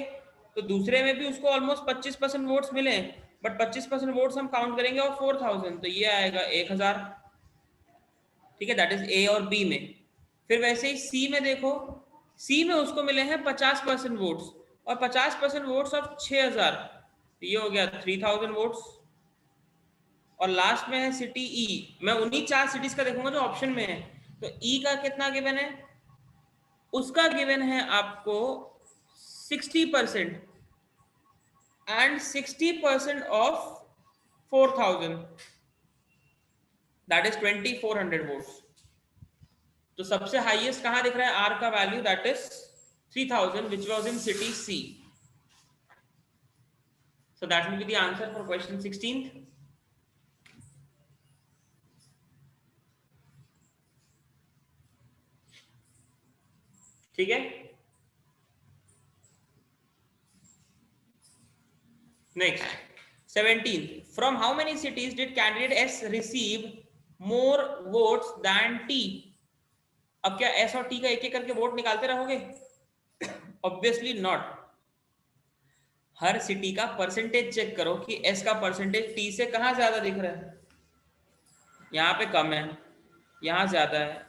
तो दूसरे में भी उसको ऑलमोस्ट 25% वोट्स मिले, बट 25% वोट्स हम काउंट करेंगे और 4000, तो ये आएगा 1000। ठीक है, दैट इज ए और बी में। फिर वैसे ही सी में देखो, सी में उसको मिले हैं 50% वोट्स, और 50% वोट्स ऑफ 6000, तो ये हो गया 3000 वोट्स। और लास्ट में है सिटी ई, मैं उन्हीं 4 सिटीज का देखूंगा जो ऑप्शन में है। तो ई का कितना गिवन है, उसका गिवन है आपको 60%, and 60% of 4000, that is 2400 votes. तो सबसे हाईएस्ट कहां दिख रहा है आर का value, that is 3000 which was in city C. So that will be the answer for question 16th. ठीक है, next 17th, from how many cities did candidate S receive more votes than T? अब क्या S और T का एक एक करके vote निकालते रहोगे? Obviously not. हर सिटी का परसेंटेज चेक करो कि S का परसेंटेज T से कहां ज्यादा दिख रहा है। यहाँ पे कम है, यहाँ ज्यादा है,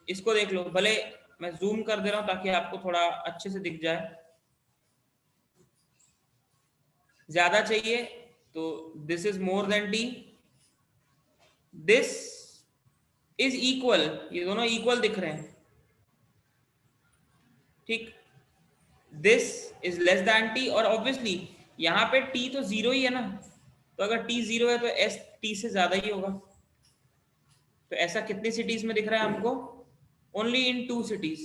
इसको देख लो, भले मैं जूम कर दे रहा हूं ताकि आपको थोड़ा अच्छे से दिख जाए। ज्यादा चाहिए तो this is more than T, this is equal, ये दोनों इक्वल दिख रहे हैं। ठीक, this is less than T, और ऑब्वियसली यहाँ पे टी तो जीरो ही है ना, तो अगर टी जीरो है तो एस टी से ज्यादा ही होगा। तो ऐसा कितनी सिटीज में दिख रहा है हमको, only in 2 cities,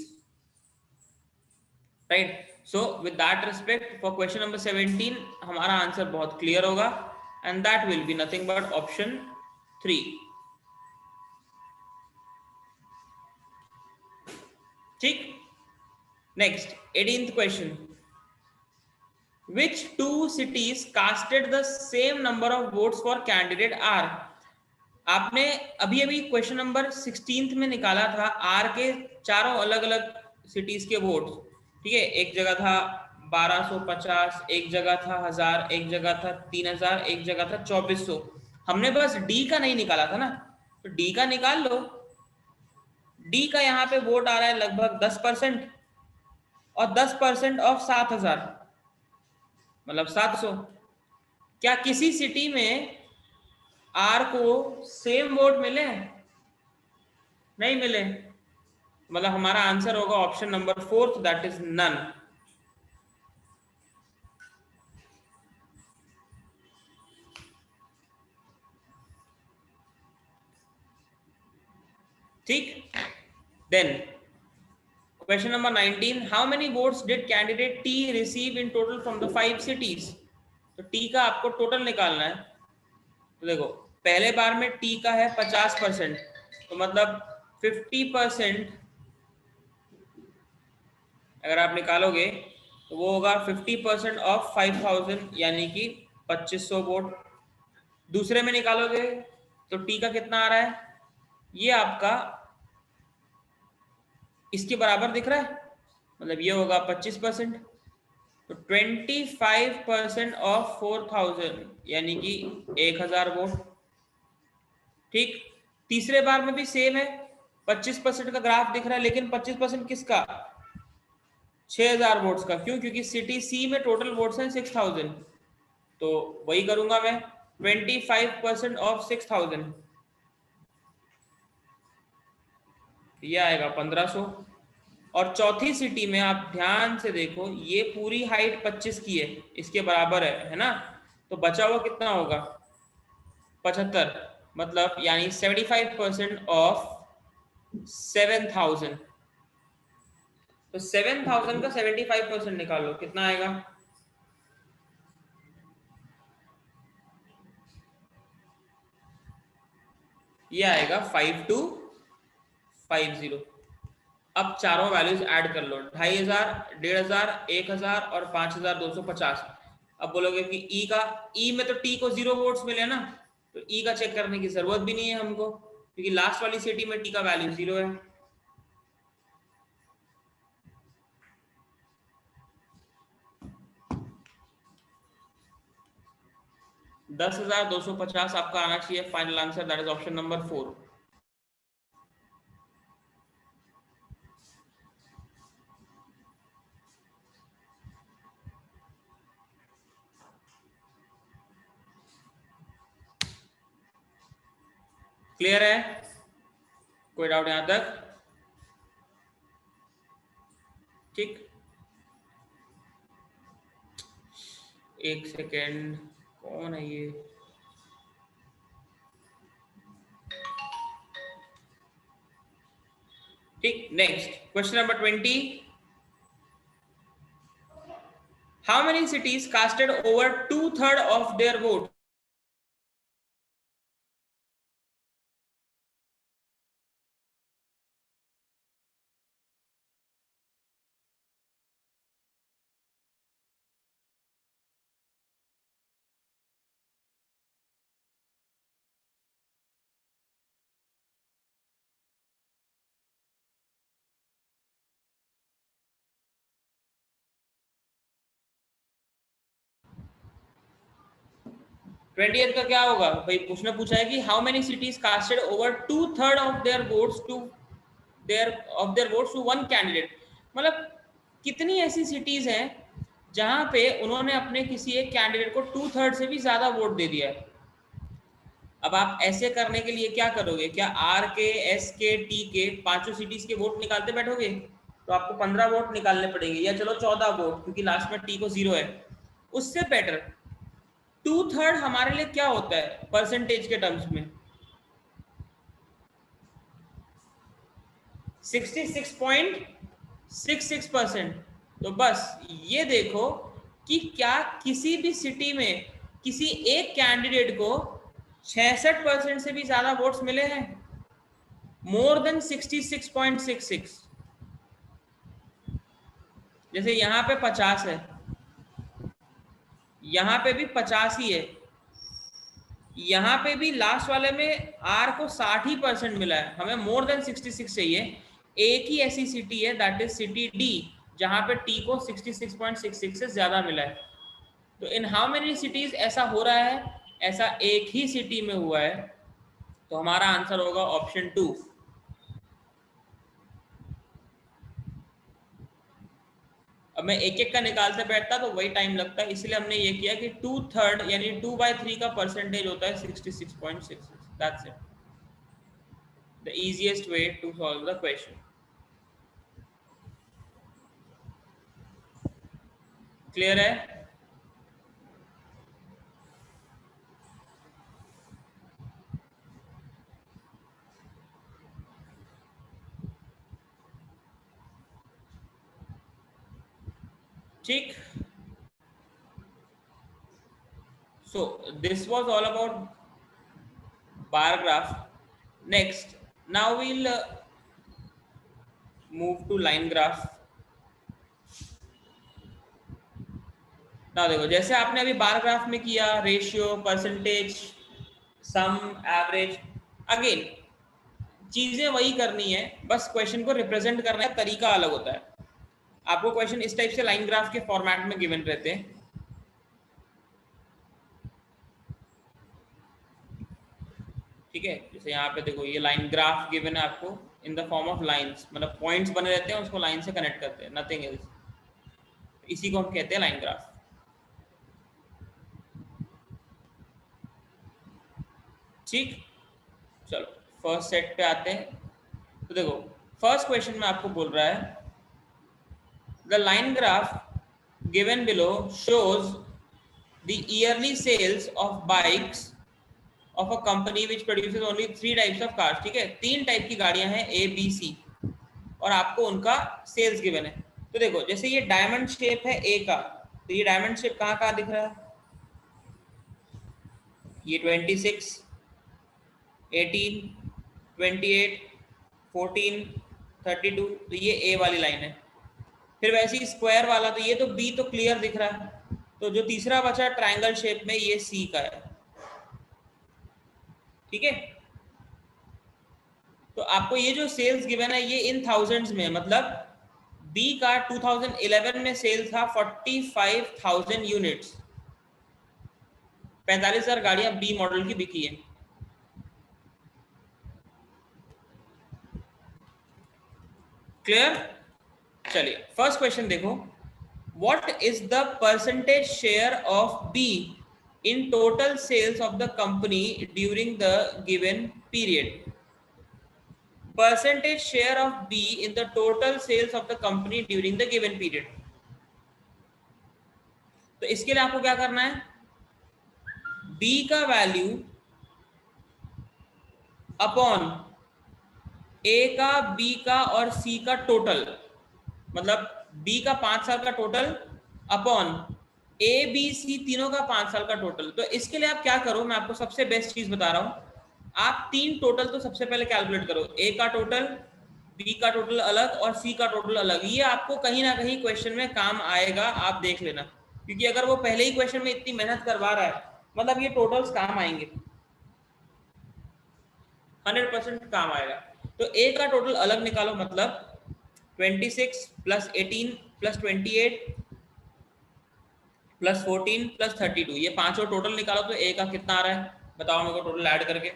right. So with that respect for question number 17 हमारा आंसर बहुत क्लियर होगा, and that will be nothing but option 3। ठीक, next 18th question, which 2 cities casted the same number of votes for candidate R? आपने अभी अभी question number 16th में निकाला था आर के चारों अलग अलग सिटीज के वोट्स। ठीक है, एक जगह था 1250, एक जगह था 1000, एक जगह था 3000, एक जगह था 2400। हमने बस डी का नहीं निकाला था ना, तो डी का निकाल लो। डी का यहाँ पे वोट आ रहा है लगभग 10%, और 10% ऑफ 7000 मतलब 700। क्या किसी सिटी में आर को सेम वोट मिले? नहीं मिले, मतलब हमारा आंसर होगा option number 4, that is none. ठीक, then question number 19, how many votes did candidate T receive in total from the 5 cities? तो टी का आपको टोटल निकालना है। तो देखो, पहले बार में टी का है 50%, तो मतलब 50% अगर आप निकालोगे तो वो होगा 50% ऑफ 5000, यानी कि 2500 वोट। दूसरे में निकालोगे तो टी का कितना आ रहा है, ये आपका इसके बराबर दिख रहा है, मतलब ये होगा 25%, तो 25% ऑफ 4000 यानी कि 1000 वोट। ठीक, तीसरे बार में भी सेम है, 25% का ग्राफ दिख रहा है, लेकिन 25% किसका, 6000 वोट्स का। क्यों? क्योंकि सिटी सी में टोटल वोट्स हैं 6000, तो वही करूंगा मैं, 25% ऑफ 6000, ये आएगा 1500। और चौथी सिटी में आप ध्यान से देखो, ये पूरी हाइट 25 की है, इसके बराबर है ना, तो बचा हुआ कितना होगा, 75, मतलब यानी 75% ऑफ 7000। तो 7000 का 75% निकाल लो, कितना आएगा, ये आएगा 5250। अब चारों वैल्यूज ऐड कर लो, 2500, 1500, 1000 और 5250। अब बोलोगे कि ई का, ई में तो टी को 0 वोट्स मिले ना, तो ई का चेक करने की जरूरत भी नहीं है हमको, क्योंकि लास्ट वाली सिटी में टी का वैल्यू 0 है। 10,250 आपका आना चाहिए final answer, that is option number 4। Clear है? कोई डाउट यहां तक? ठीक, एक सेकेंड, कौन है ये? ठीक, next question number 20। How many cities casted over 2/3 of their vote? Twenty का क्या होगा भाई? उसने पूछा है कि how many cities casted over 2/3 of their votes to their votes to one candidate. मतलब कितनी ऐसी सिटीज हैं जहां पे उन्होंने अपने किसी एक कैंडिडेट को 2/3 से भी ज्यादा वोट दे दिया है। अब आप ऐसे करने के लिए क्या करोगे? क्या आर के, एस के, टी के पांचों सिटीज के वोट निकालते बैठोगे? तो आपको 15 वोट निकालने पड़ेंगे, या चलो 14 वोट, क्योंकि लास्ट में टी को 0 है। उससे बेटर 2/3 हमारे लिए क्या होता है परसेंटेज के टर्म्स में? 66.66%। तो बस ये देखो कि क्या किसी भी सिटी में किसी एक कैंडिडेट को 66% से भी ज्यादा वोट्स मिले हैं, मोर देन 66.66। जैसे यहाँ पे 50 है, यहाँ पे भी 50 ही है, यहाँ पे भी लास्ट वाले में आर को 60% मिला है, हमें मोर देन 66 चाहिए। एक ही ऐसी सिटी है, दैट इज सिटी डी, जहां पे टी को 66.66 से ज्यादा मिला है। तो इन हाउ मेनी सिटीज ऐसा हो रहा है? ऐसा एक ही सिटी में हुआ है, तो हमारा आंसर होगा ऑप्शन 2। अब मैं एक एक का निकालते बैठता तो वही टाइम लगता है, इसलिए हमने ये किया कि 2/3 यानी 2/3 का परसेंटेज होता है 66.66। That's it, the easiest way to solve the question। Clear है? ठीक, so this was all about bar graph। Next, now we'll move to line graph। ना देखो, जैसे आपने अभी बार ग्राफ में किया, रेशियो, परसेंटेज, सम, एवरेज, अगेन चीजें वही करनी है, बस क्वेश्चन को रिप्रेजेंट करना है, तरीका अलग होता है। आपको क्वेश्चन इस टाइप से लाइन ग्राफ के फॉर्मेट में गिवन रहते हैं। ठीक है, जैसे यहाँ पे देखो, ये लाइन ग्राफ गिवन है आपको in the form of lines, मतलब पॉइंट्स बने रहते हैं, उसको लाइन से कनेक्ट करते हैं, नथिंग एल्स। इसी को हम कहते हैं लाइन ग्राफ। ठीक, चलो फर्स्ट सेट पे आते हैं। तो देखो, फर्स्ट क्वेश्चन में आपको बोल रहा है the line graph given below shows the yearly sales of bikes of a company which produces only 3 types of cars. ठीक है, 3 टाइप की गाड़ियां हैं, ए, बी, सी, और आपको उनका सेल्स गिवन है। तो देखो, जैसे ये डायमंड शेप है ए का, तो ये डायमंड शेप कहाँ कहाँ दिख रहा है? ये 26, 18, 28, 14, 32, तो ये ए वाली लाइन है। फिर वैसे ही स्क्वायर वाला, तो ये तो बी तो क्लियर दिख रहा है, तो जो तीसरा बचा ट्रायंगल शेप में, ये सी का है। ठीक है, तो आपको ये जो सेल्स गिवन है ये इन थाउजेंड्स में, मतलब बी का 2011 में सेल था 45,000 यूनिट्स। 45,000 गाड़ियां बी मॉडल की बिकी है। क्लियर? चलिए फर्स्ट क्वेश्चन देखो, what is the percentage share of B in total sales of the company during the given period. Percentage share of B in the total sales of the company during the given period. तो इसके लिए आपको क्या करना है, B का value upon ए का, B का और सी का टोटल, मतलब बी का 5 साल का total upon A B C तीनों का 5 साल का टोटल। तो इसके लिए आप क्या करो, मैं आपको सबसे बेस्ट चीज बता रहा हूं, आप 3 टोटल तो सबसे पहले कैलकुलेट करो, ए का टोटल, बी का टोटल अलग और सी का टोटल अलग। ये आपको कहीं ना कहीं क्वेश्चन में काम आएगा, आप देख लेना, क्योंकि अगर वो पहले ही क्वेश्चन में इतनी मेहनत करवा रहा है मतलब ये टोटल्स काम आएंगे, 100% काम आएगा। तो ए का टोटल अलग निकालो, मतलब 26 प्लस 18 प्लस 28 प्लस 14 प्लस 32, ये पांचों टोटल निकालो तो ए का कितना आ रहा है, बताओ मेरे को टोटल ऐड करके।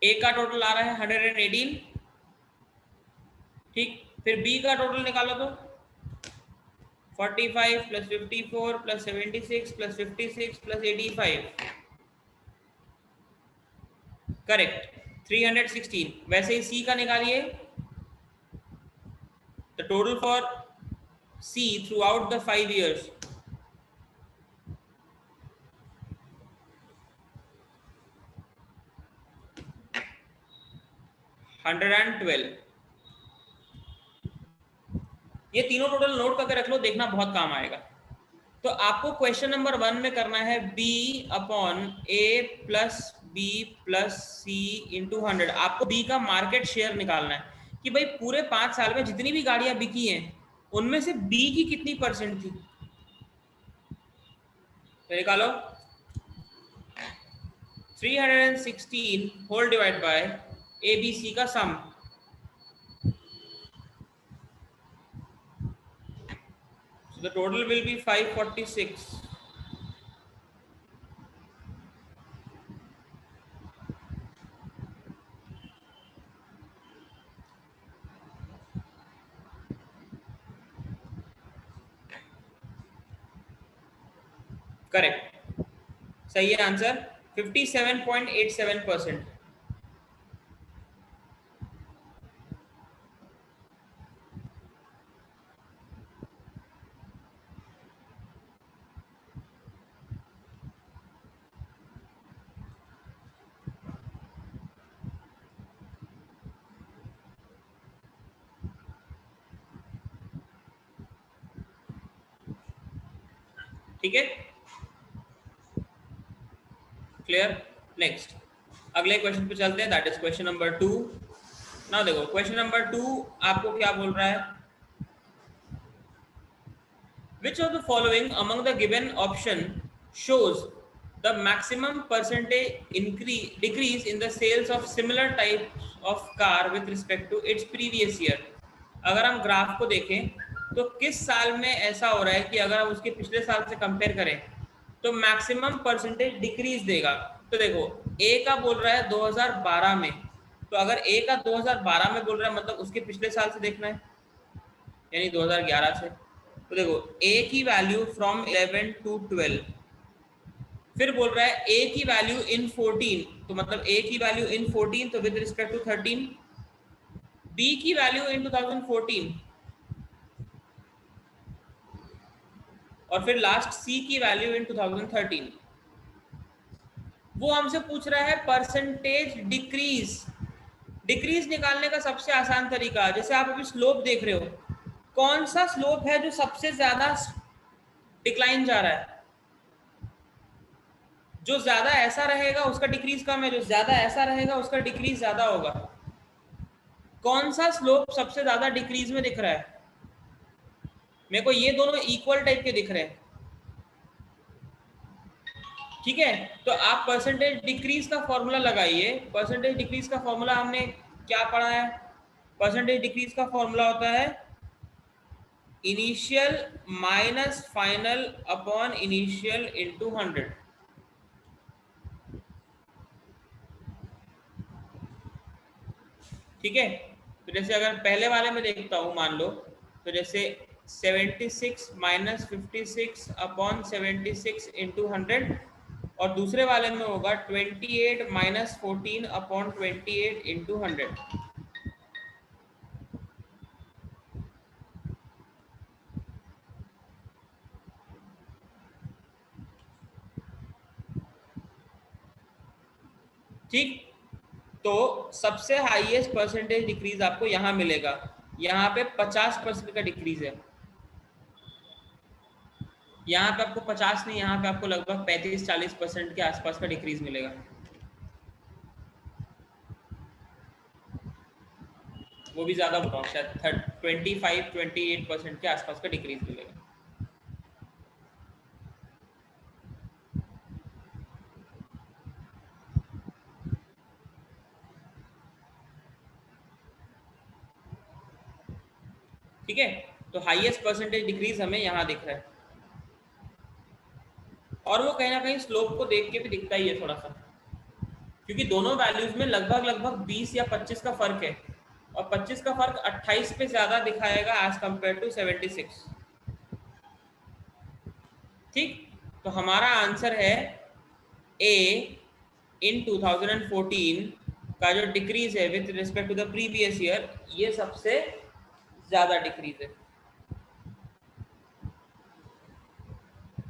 ए का टोटल आ रहा है 118, ठीक। फिर बी का टोटल निकालो तो 45 plus 54 plus 76 plus 56 plus 85, correct 316। वैसे ही सी का निकालिए, the total for C throughout the 5 years, $112। ये तीनों टोटल नोट करके रख लो, देखना बहुत काम आएगा। तो आपको क्वेश्चन नंबर 1 में करना है b upon a plus B plus C into 100। आपको b का मार्केट शेयर निकालना है कि भाई पूरे 5 साल में जितनी भी गाड़ियां बिकी हैं उनमें से b की कितनी परसेंट थी। तो निकालो 316 whole divide by A B C का sum, so the total will be 546। करेक्ट, सही है आंसर 57.87%। ठीक है, क्लियर। नेक्स्ट अगले क्वेश्चन पे चलते हैं, दैट इज क्वेश्चन नंबर 2। ना देखो क्वेश्चन नंबर 2 आपको क्या बोल रहा है, which of the following among the given option shows the maximum percentage decrease in the sales of similar types of car with respect to its previous year। अगर हम graph को देखें तो किस साल में ऐसा हो रहा है कि अगर हम उसके पिछले साल से कंपेयर करें तो मैक्सिमम परसेंटेज डिक्रीज देगा। तो देखो ए का बोल रहा है 2012 में, तो अगर ए का 2012 में बोल रहा है मतलब उसके पिछले साल से देखना है, यानी 2011 से। तो देखो ए की वैल्यू फ्रॉम 11 टू 12, फिर बोल रहा है ए की वैल्यू इन 14, तो मतलब ए की वैल्यू इन 14 तो विद रिस्पेक्ट टू 13, बी की वैल्यू इन 2014 और फिर लास्ट सी की वैल्यू इन 2013। वो हमसे पूछ रहा है परसेंटेज डिक्रीज। डिक्रीज निकालने का सबसे आसान तरीका, जैसे आप अभी स्लोप देख रहे हो, कौन सा स्लोप है जो सबसे ज्यादा डिक्लाइन जा रहा है, जो ज्यादा ऐसा रहेगा उसका डिक्रीज कम है, जो ज्यादा ऐसा रहेगा उसका डिक्रीज ज्यादा होगा। कौन सा स्लोप सबसे ज्यादा डिक्रीज में दिख रहा है, मेरे को ये दोनों इक्वल टाइप के दिख रहे हैं, ठीक है। तो आप परसेंटेज डिक्रीज का फॉर्मूला लगाइए। परसेंटेज डिक्रीज का फॉर्मूला हमने क्या पढ़ा है? परसेंटेज डिक्रीज का फॉर्मूला होता है initial minus final upon initial into 100। ठीक है। तो जैसे अगर पहले वाले में देखता हूँ मान लो, तो जैसे 76 माइनस 56 अपॉन 76 इंटू 100, और दूसरे वाले में होगा 28 माइनस 14 अपॉन 28 इंटू 100। ठीक। तो सबसे हाईएस्ट परसेंटेज डिक्रीज आपको यहाँ मिलेगा, यहाँ पे 50% का डिक्रीज है। यहाँ पे आपको 50 नहीं, यहाँ पे आपको लगभग 35-40% के आसपास का डिक्रीज मिलेगा। वो भी ज़्यादा बताऊँ, शायद 25-28% के आसपास का डिक्रीज मिलेगा। ठीक है। तो हाईएस्ट परसेंटेज डिक्रीज हमें यहाँ दिख रहा है, और वो कहीं ना कहीं स्लोप को देख के भी दिखता ही है थोड़ा सा, क्योंकि दोनों वैल्यूज में लगभग लगभग 20 या 25 का फर्क है, और 25 का फर्क 28 पे ज्यादा दिखाएगा एज कंपेयर टू 76। ठीक। तो हमारा आंसर है ए, इन 2014 का जो डिक्रीज है with respect to the previous year, ये सबसे ज्यादा डिक्रीज है।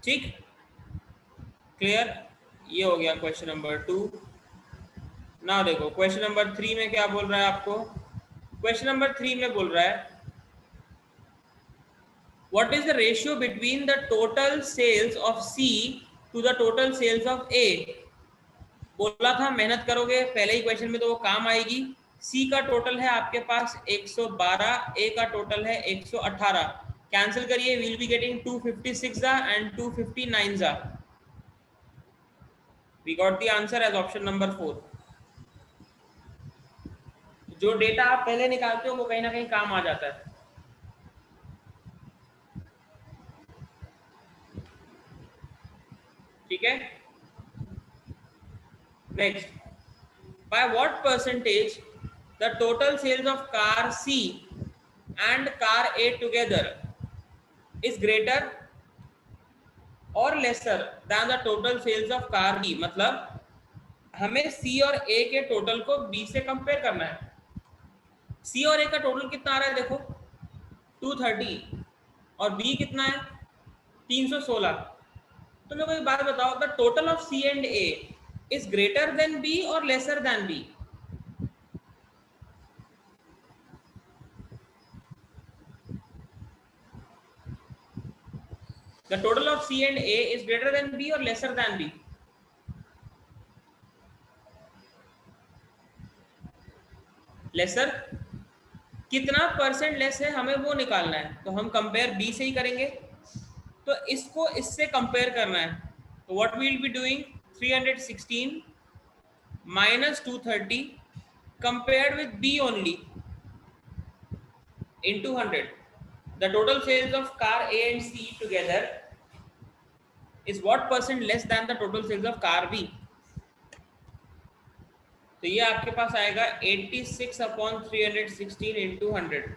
ठीक, क्लियर। ये हो गया क्वेश्चन नंबर 2। ना देखो क्वेश्चन नंबर 3 में क्या बोल रहा है आपको। क्वेश्चन नंबर 3 में बोल रहा है what is the ratio between the total sales of C to the total sales of A. बोला था मेहनत करोगे पहले ही क्वेश्चन में तो वो काम आएगी। सी का टोटल है आपके पास 112, ए का टोटल है 118। कैंसिल करिए, will be getting 256 and 259। We got the answer as option number 4। जो डेटा आप पहले निकालते हो वो कहीं ना कहीं काम आ जाता है। ठीक है। Next, by what percentage the total sales of car C and car A together is greater or lesser than the total sales of car B। मतलब हमें C और A के टोटल को B से कंपेयर करना है। C और A का टोटल कितना आ रहा है देखो, 230, और B कितना है 316। तो मेरे को एक बात बताओ, the total of C and A is greater than B और lesser than B। The total of C and A is greater than B or lesser than B? Lesser. कितना परसेंट लेस है हमें वो निकालना है, तो हम कंपेयर बी से ही करेंगे। तो इसको इससे कंपेयर करना है, तो what we will be doing, 316 minus 230 compared with B only into 100। The total sales of car A and C together is what percent less than the total sales of car B। तो ये आपके पास आएगा 86 upon 316 into 100।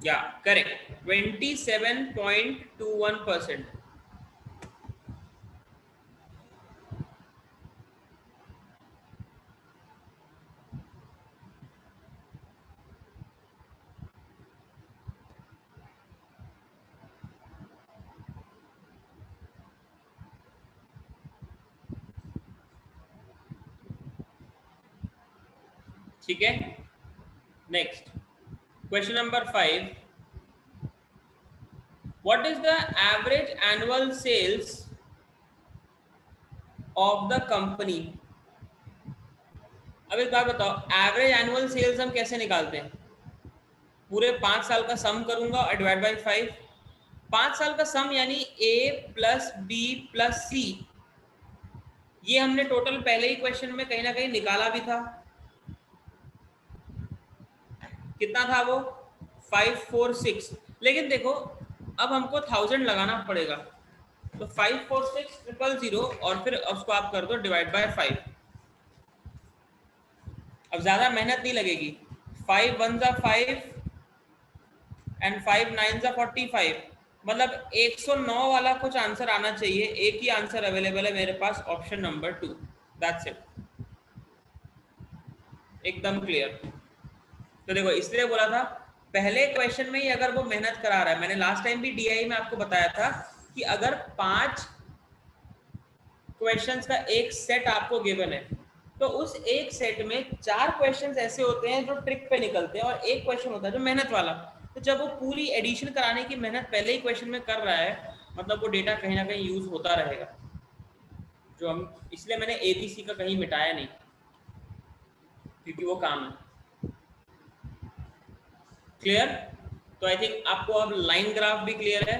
या correct, 27.21%। ठीक है। Next, question number 5, what is the average annual sales of the company? अब एक बात बताओ, एवरेज एनुअल सेल्स हम कैसे निकालते हैं? पूरे 5 साल का सम करूंगा और डिवाइड बाई 5। 5 साल का सम यानी ए प्लस बी प्लस सी, ये हमने टोटल पहले ही क्वेश्चन में कहीं ना कहीं निकाला भी था। कितना था वो? 546। लेकिन देखो अब हमको 1000 लगाना पड़ेगा, तो 546000 और फिर उसको आप कर दो डिवाइड बाय 5। अब ज़्यादा मेहनत नहीं लगेगी। 5 1 जा 5 एंड 5 9 जा 45, मतलब 109 वाला कुछ आंसर आना चाहिए। एक ही आंसर अवेलेबल है मेरे पास, ऑप्शन नंबर 2। दैट्स इट, एकदम क्लियर। तो देखो इसलिए बोला था पहले क्वेश्चन में ही अगर वो मेहनत करा रहा है, मैंने लास्ट टाइम भी डीआई में आपको बताया था कि अगर 5 क्वेश्चंस का एक सेट आपको गिवन है, तो उस एक सेट में 4 क्वेश्चंस ऐसे होते हैं जो ट्रिक पे निकलते हैं और एक क्वेश्चन होता है जो मेहनत वाला। तो जब वो पूरी एडिशन कराने की मेहनत पहले ही क्वेश्चन में कर रहा है, मतलब वो डेटा कहीं ना कहीं यूज होता रहेगा। जो हम, इसलिए मैंने एबीसी का कहीं मिटाया नहीं, क्योंकि वो काम है। क्लियर? तो आई थिंक आपको अब लाइन ग्राफ भी क्लियर है।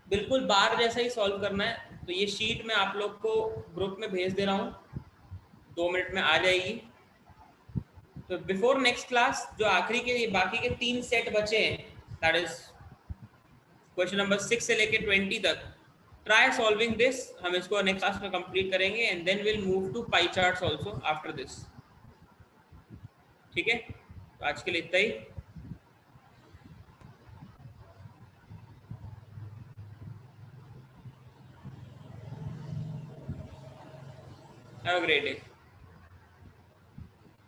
बिल्कुल बार जैसा ही सॉल्व करना है। तो ये शीट मैं आप लोग को ग्रुप में भेज दे रहा हूँ, 2 मिनट में आ जाएगी। तो बिफोर नेक्स्ट क्लास जो आखिरी के बाकी के 3 सेट बचे हैं, दैट इज क्वेश्चन नंबर 6 से लेके 20 तक, ट्राई सॉल्विंग दिस। हम इसको नेक्स्ट क्लास में कंप्लीट करेंगे and then will move to pie charts also after this. ठीक है, तो आज के लिए इतना ही। Have a great day.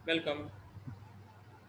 Welcome.